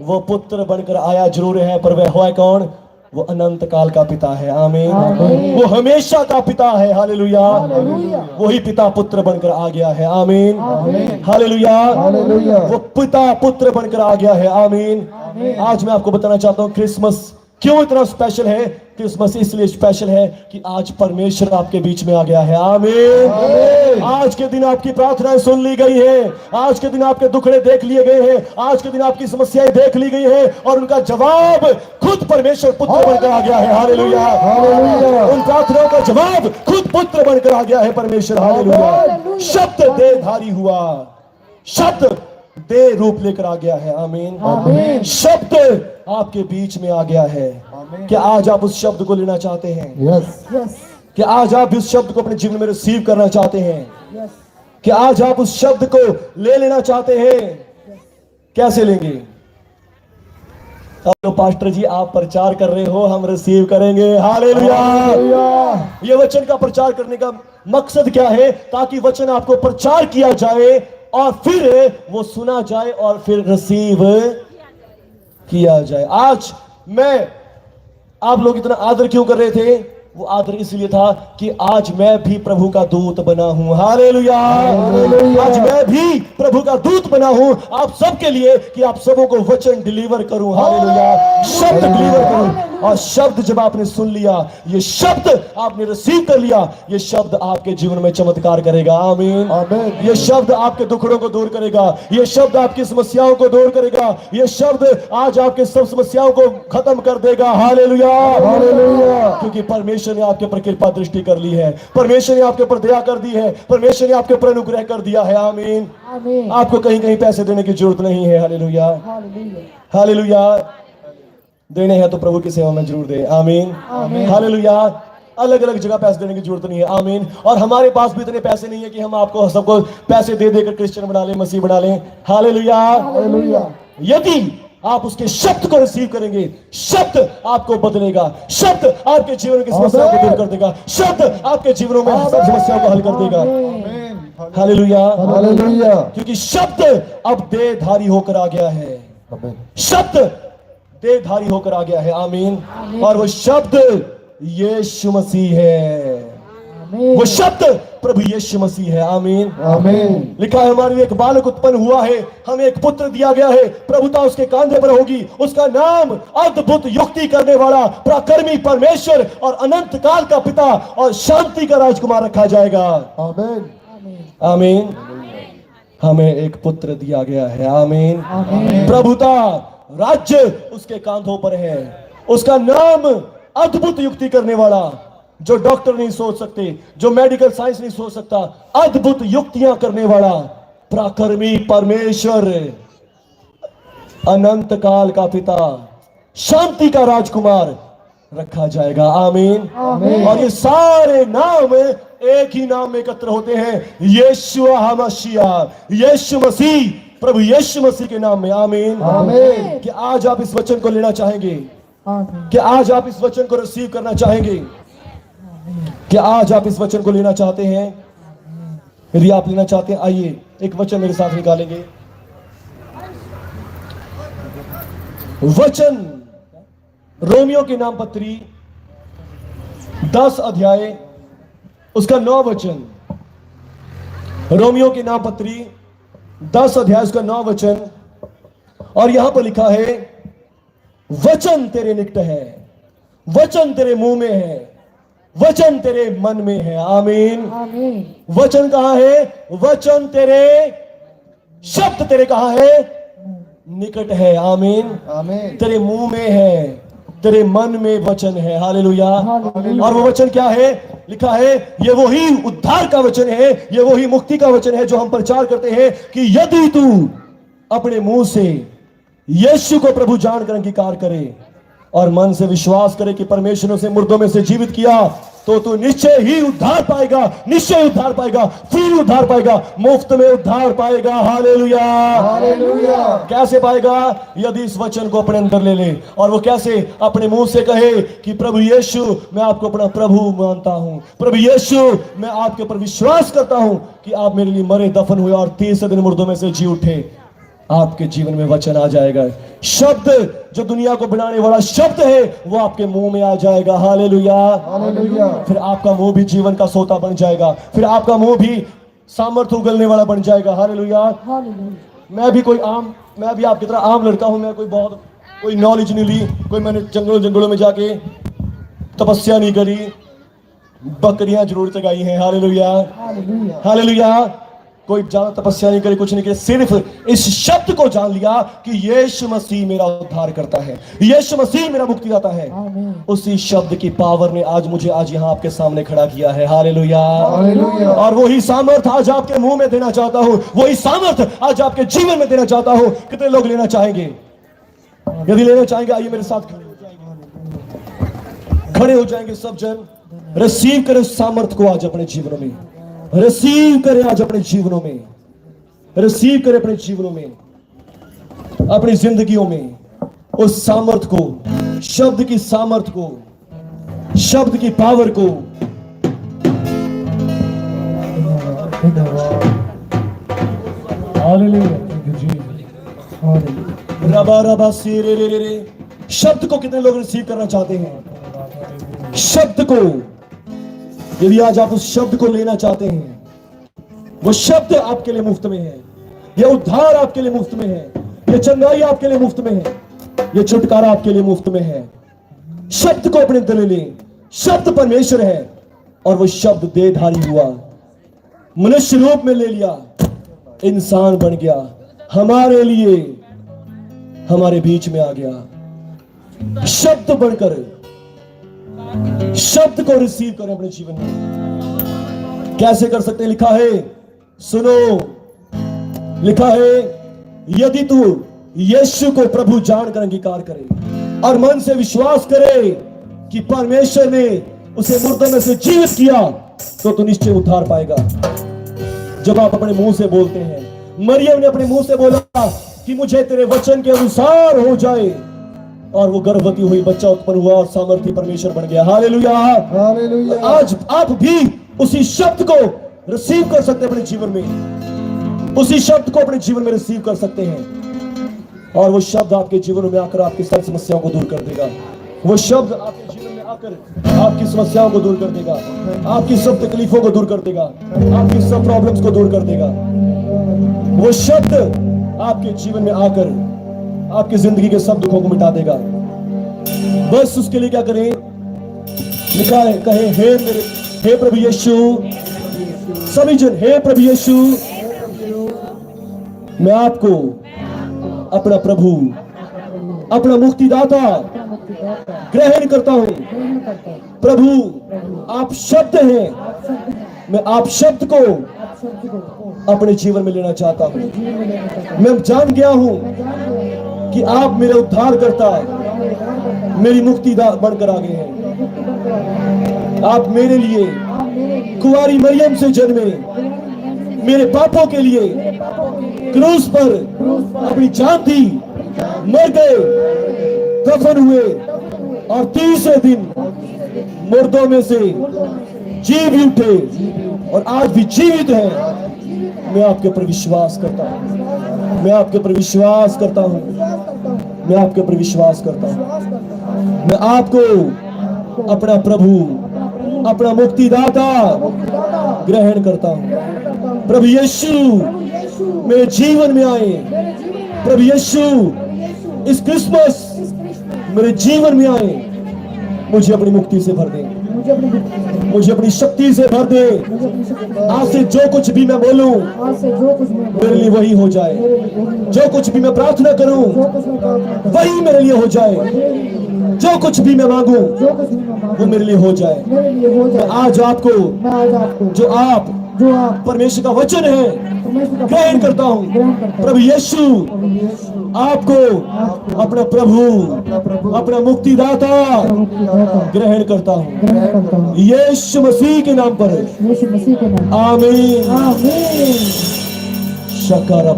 [SPEAKER 1] वो पुत्र बनकर आया जरूर है, पर वह है कौन? वो अनंत काल का पिता है। आमीन। वो हमेशा का पिता है। हालेलुया। वही पिता पुत्र बनकर आ गया है। आमीन। हालेलुया।
[SPEAKER 2] हालेलुया।
[SPEAKER 1] वो पिता पुत्र बनकर आ गया है। आमीन। आज मैं आपको बताना चाहता हूं क्रिसमस क्यों इतना स्पेशल है। क्रिसमस इसलिए स्पेशल है कि आज परमेश्वर आपके बीच में आ गया है। आमीन। आज के दिन आपकी प्रार्थनाएं सुन ली गई है, आज के दिन आपके दुखड़े देख लिए गए हैं, आज के दिन आपकी समस्याएं देख ली गई है और उनका जवाब खुद परमेश्वर पुत्र बनकर आ गया है। हालेलुया। उन प्रार्थनाओं का जवाब खुद पुत्र बनकर आ गया है परमेश्वर। हालेलुया। शब्द देहधारी हुआ, शब्द देह रूप लेकर आ गया है। आमीन। शब्द आपके बीच में आ गया है। क्या आज आप उस शब्द को लेना चाहते हैं?
[SPEAKER 2] यस।
[SPEAKER 1] क्या आज आप इस शब्द को अपने जीवन में रिसीव करना चाहते हैं? क्या आज आप उस शब्द को ले लेना चाहते हैं? कैसे लेंगे? तो पास्टर जी आप प्रचार कर रहे हो, हम रिसीव करेंगे। हालेलुया। ये वचन का प्रचार करने का मकसद क्या है? ताकि वचन आपको प्रचार किया जाए और फिर वो सुना जाए और फिर रिसीव किया जाए। आज मैं आप लोग इतना आदर क्यों कर रहे थे? वो आदर इसलिए था कि आज मैं भी प्रभु का दूत बना हूं। हालेलुया। आज मैं भी प्रभु का दूत बना हूं आप सबके लिए, कि आप सबों को वचन डिलीवर करूं। हालेलुया। शब्द डिलीवर करूं। और शब्द जब आपने सुन लिया, ये शब्द आपने रिसीव कर लिया, ये शब्द आपके जीवन में चमत्कार करेगा। आमीन। ये शब्द आपके दुखड़ों को दूर करेगा, ये शब्द आपकी समस्याओं को दूर करेगा, ये शब्द आज आपके सब समस्याओं को खत्म कर देगा। हालेलुया। क्योंकि परमेश्वर ने आपके ऊपर कृपा दृष्टि कर ली है, परमेश्वर ने आपके ऊपर दया कर दी है, परमेश्वर ने आपके ऊपर अनुग्रह कर दिया है। आमीन।
[SPEAKER 4] आमीन
[SPEAKER 1] आपको कहीं कहीं पैसे देने की जरूरत नहीं है। Hallelujah,
[SPEAKER 4] hallelujah
[SPEAKER 1] hallelujah. देने हैं तो प्रभु की सेवा में जरूर दे। आमीन,
[SPEAKER 4] आमीन
[SPEAKER 1] हालेलुया। अलग अलग जगह पैसे देने की जरूरत नहीं है। आमीन। और हमारे पास भी इतने पैसे नहीं है कि हम आपको सबको पैसे दे देकर क्रिश्चियन बना लें, मसीह बना लें। Hallelujah,
[SPEAKER 2] hallelujah.
[SPEAKER 1] यदि आप उसके शब्द को रिसीव करेंगे, शब्द आपको बदलेगा, शब्द आपके जीवन की समस्याओं को दूर कर देगा, शब्द आपके जीवनों में सब समस्याओं को हल कर देगा। Hallelujah,
[SPEAKER 2] hallelujah.
[SPEAKER 1] क्योंकि शब्द अब देहधारी होकर आ गया है।
[SPEAKER 2] आमीन।
[SPEAKER 1] शब्द देहधारी होकर आ गया है। आमीन। और वो शब्द यीशु मसीह है। वो शब्द प्रभु यीशु मसीह है। आमीन,
[SPEAKER 2] आमीन।
[SPEAKER 1] लिखा है हमारे लिए एक बालक उत्पन्न हुआ है, हमें एक पुत्र दिया गया है, प्रभुता उसके कांधे पर होगी, उसका नाम अद्भुत युक्ति करने वाला, पराक्रमी परमेश्वर और अनंत काल का पिता और शांति का राजकुमार रखा जाएगा।
[SPEAKER 2] आमीन।
[SPEAKER 1] आमीन। हमें एक पुत्र दिया गया है। आमीन। प्रभुता राज्य उसके कांधों पर है, उसका नाम अद्भुत युक्ति करने वाला, जो डॉक्टर नहीं सोच सकते, जो मेडिकल साइंस नहीं सोच सकता, अद्भुत युक्तियां करने वाला पराक्रमी परमेश्वर, अनंत काल का पिता, शांति का राजकुमार रखा जाएगा। आमीन। और ये सारे नाम एक ही नाम में एकत्र होते हैं, यीशुआ मसीह, यीशु मसीह, प्रभु यीशु मसीह के नाम में। आमीन।
[SPEAKER 2] आमीन।
[SPEAKER 1] कि आज आप इस वचन को लेना चाहेंगे,
[SPEAKER 4] आमीन
[SPEAKER 1] कि आज आप इस वचन को रिसीव करना चाहेंगे, कि आज आप इस वचन को लेना चाहते हैं। यदि आप लेना चाहते हैं, आइए एक वचन मेरे साथ निकालेंगे। वचन रोमियो की नाम पत्री 10 अध्याय उसका 9 वचन। रोमियो की नाम पत्री 10 अध्याय उसका 9 वचन। और यहां पर लिखा है, वचन तेरे निकट है, वचन तेरे मुंह में है, वचन तेरे मन में है। आमीन।
[SPEAKER 4] आमीन
[SPEAKER 1] वचन कहां है? वचन तेरे, शब्द तेरे कहां है? निकट है। आमीन।
[SPEAKER 2] आमीन।
[SPEAKER 1] तेरे मुंह में है, तेरे मन में वचन है। हालेलुया।
[SPEAKER 4] हालेलुया।
[SPEAKER 1] और वो वचन क्या है? लिखा है, ये वही उद्धार का वचन है, ये वही मुक्ति का वचन है जो हम प्रचार करते हैं कि यदि तू अपने मुंह से यीशु को प्रभु जानकर अंगीकार करे और मन से विश्वास करे कि परमेश्वर ने उसे मुर्दों में से जीवित किया, तो तू निश्चय ही उद्धार पाएगा, निश्चय उद्धार पाएगा, फ्री उद्धार पाएगा, मुफ्त में उद्धार पाएगा। हालेलुया।
[SPEAKER 2] हालेलुया।
[SPEAKER 1] कैसे पाएगा? यदि इस वचन को अपने अंदर ले ले। और वो कैसे? अपने मुंह से कहे कि प्रभु यीशु, मैं आपको अपना प्रभु मानता हूं, प्रभु यीशु, मैं आपके ऊपर विश्वास करता हूं कि आप मेरे लिए मरे, दफन हुए और 3 दिन मुर्दों में से जी उठे। आपके जीवन में वचन आ जाएगा। शब्द जो दुनिया को बनाने वाला शब्द है, वो आपके मुंह में आ जाएगा। हालेलुया।
[SPEAKER 2] हालेलुया।
[SPEAKER 1] फिर आपका मुंह भी जीवन का सोता बन जाएगा, फिर आपका मुंह भी सामर्थ्य उगलने वाला बन जाएगा। हालेलुया।
[SPEAKER 4] हालेलुया।
[SPEAKER 1] मैं भी आपकी तरह आम लड़का हूं। मैं कोई नॉलेज नहीं ली, कोई मैंने जंगलों में जाके तपस्या नहीं करी, बकरियां जरूर चगाई हैं। हालेलुया।
[SPEAKER 4] हालेलुया।
[SPEAKER 1] हालेलुया। कोई ज्यादा तपस्या नहीं करी, कुछ नहीं किया, सिर्फ इस शब्द को जान लिया कि यीशु मसीह मेरा उद्धार करता है, यीशु मसीह मेरा मुक्ति दाता है।
[SPEAKER 4] आमीन।
[SPEAKER 1] उसी शब्द की पावर ने आज मुझे यहाँ आपके सामने खड़ा किया है। हालेलुया।
[SPEAKER 2] हालेलुया।
[SPEAKER 1] और वही सामर्थ आज आपके मुंह में देना चाहता हूं, वही सामर्थ आज आपके जीवन में देना चाहता हूं। कितने लोग लेना चाहेंगे? यदि लेना चाहेंगे, आइए मेरे साथ खड़े हो जाएंगे सब जन। रिसीव करें उस सामर्थ को आज अपने जीवनों में, रिसीव करें आज अपने जीवनों में, रिसीव करें अपने जीवनों में, अपनी जिंदगियों में उस सामर्थ को, शब्द की सामर्थ को, शब्द की पावर को। रबा रबा सी रे रे रे रे। शब्द को कितने लोग रिसीव करना चाहते हैं? शब्द को, यदि आज आप उस शब्द को लेना चाहते हैं, वो शब्द आपके लिए मुफ्त में है, ये उद्धार आपके लिए मुफ्त में है, ये चंगाई आपके लिए मुफ्त में है, ये छुटकारा आपके लिए मुफ्त में है। शब्द को अपने अंदर ले लें। शब्द परमेश्वर है और वो शब्द देहधारी हुआ, मनुष्य रूप में ले लिया, इंसान बन गया, हमारे लिए हमारे बीच में आ गया। शब्द बनकर, शब्द को रिसीव करें अपने जीवन में। कैसे कर सकते हैं? लिखा है, सुनो, लिखा है, यदि तू यीशु को प्रभु जानकर अंगीकार करे और मन से विश्वास करे कि परमेश्वर ने उसे मुर्दों में से जीवित किया, तो तू निश्चय उद्धार पाएगा। जब आप अपने मुंह से बोलते हैं, मरियम ने अपने मुंह से बोला कि मुझे तेरे वचन के अनुसार हो जाए, और वो गर्भवती हुई, बच्चा उत्पन्न हुआ और सामर्थ्य परमेश्वर बन गया। हालेलुया।
[SPEAKER 2] हालेलुया।
[SPEAKER 1] आज आप भी उसी शब्द को रिसीव कर सकते हैं अपने जीवन में, उसी शब्द को अपने जीवन में रिसीव कर सकते हैं, और वो शब्द आपके जीवन में आकर आपकी सब समस्याओं को दूर कर देगा। वो शब्द आपके जीवन में आकर आपकी समस्याओं को दूर कर देगा, आपकी सब तकलीफों को दूर कर देगा, आपकी सब प्रॉब्लम्स को दूर कर देगा। वो शब्द आपके जीवन में आकर आपकी जिंदगी के सब दुखों को मिटा देगा। बस उसके लिए क्या करें? लिखा है, कहे, हे प्रभु यीशु, सभी जन, हे प्रभु यीशु, मैं आपको अपना प्रभु, अपना मुक्तिदाता ग्रहण करता हूं। प्रभु, आप शब्द हैं, मैं आप शब्द को अपने जीवन में लेना चाहता हूं। मैं जान गया हूं कि आप मेरे उद्धार करता, मेरी मुक्तिदाता बनकर आ गए हैं। आप मेरे लिए कुंवारी मरियम से जन्मे, मेरे पापों के लिए क्रूस पर अपनी जान दी, मर गए, दफन हुए, और तीसरे दिन मुर्दों में से जी भी उठे और आज भी जीवित हैं। मैं आपके ऊपर विश्वास करता हूं, मैं आपके ऊपर विश्वास करता हूं, मैं आपके ऊपर विश्वास करता हूं। मैं आपको अपना प्रभु, अपना मुक्तिदाता ग्रहण करता हूं। प्रभु यीशु मेरे जीवन में आए। प्रभु यीशु इस क्रिसमस मेरे जीवन में आए। मुझे अपनी मुक्ति से भर दे, मुझे अपनी शक्ति से भर दे। आज से जो कुछ भी मैं बोलूं मेरे लिए वही हो जाए, जो कुछ भी मैं प्रार्थना करूं वही मेरे लिए हो जाए, जो कुछ भी मैं मांगू वो मेरे लिए हो जाए। मैं आज आपको, जो आप परमेश्वर का वचन है, ग्रहण करता हूं। प्रभु यीशु आपको अपना प्रभु, अपना मुक्तिदाता ग्रहण करता हूं, यीशु मसीह के नाम पर। आमीन। शकर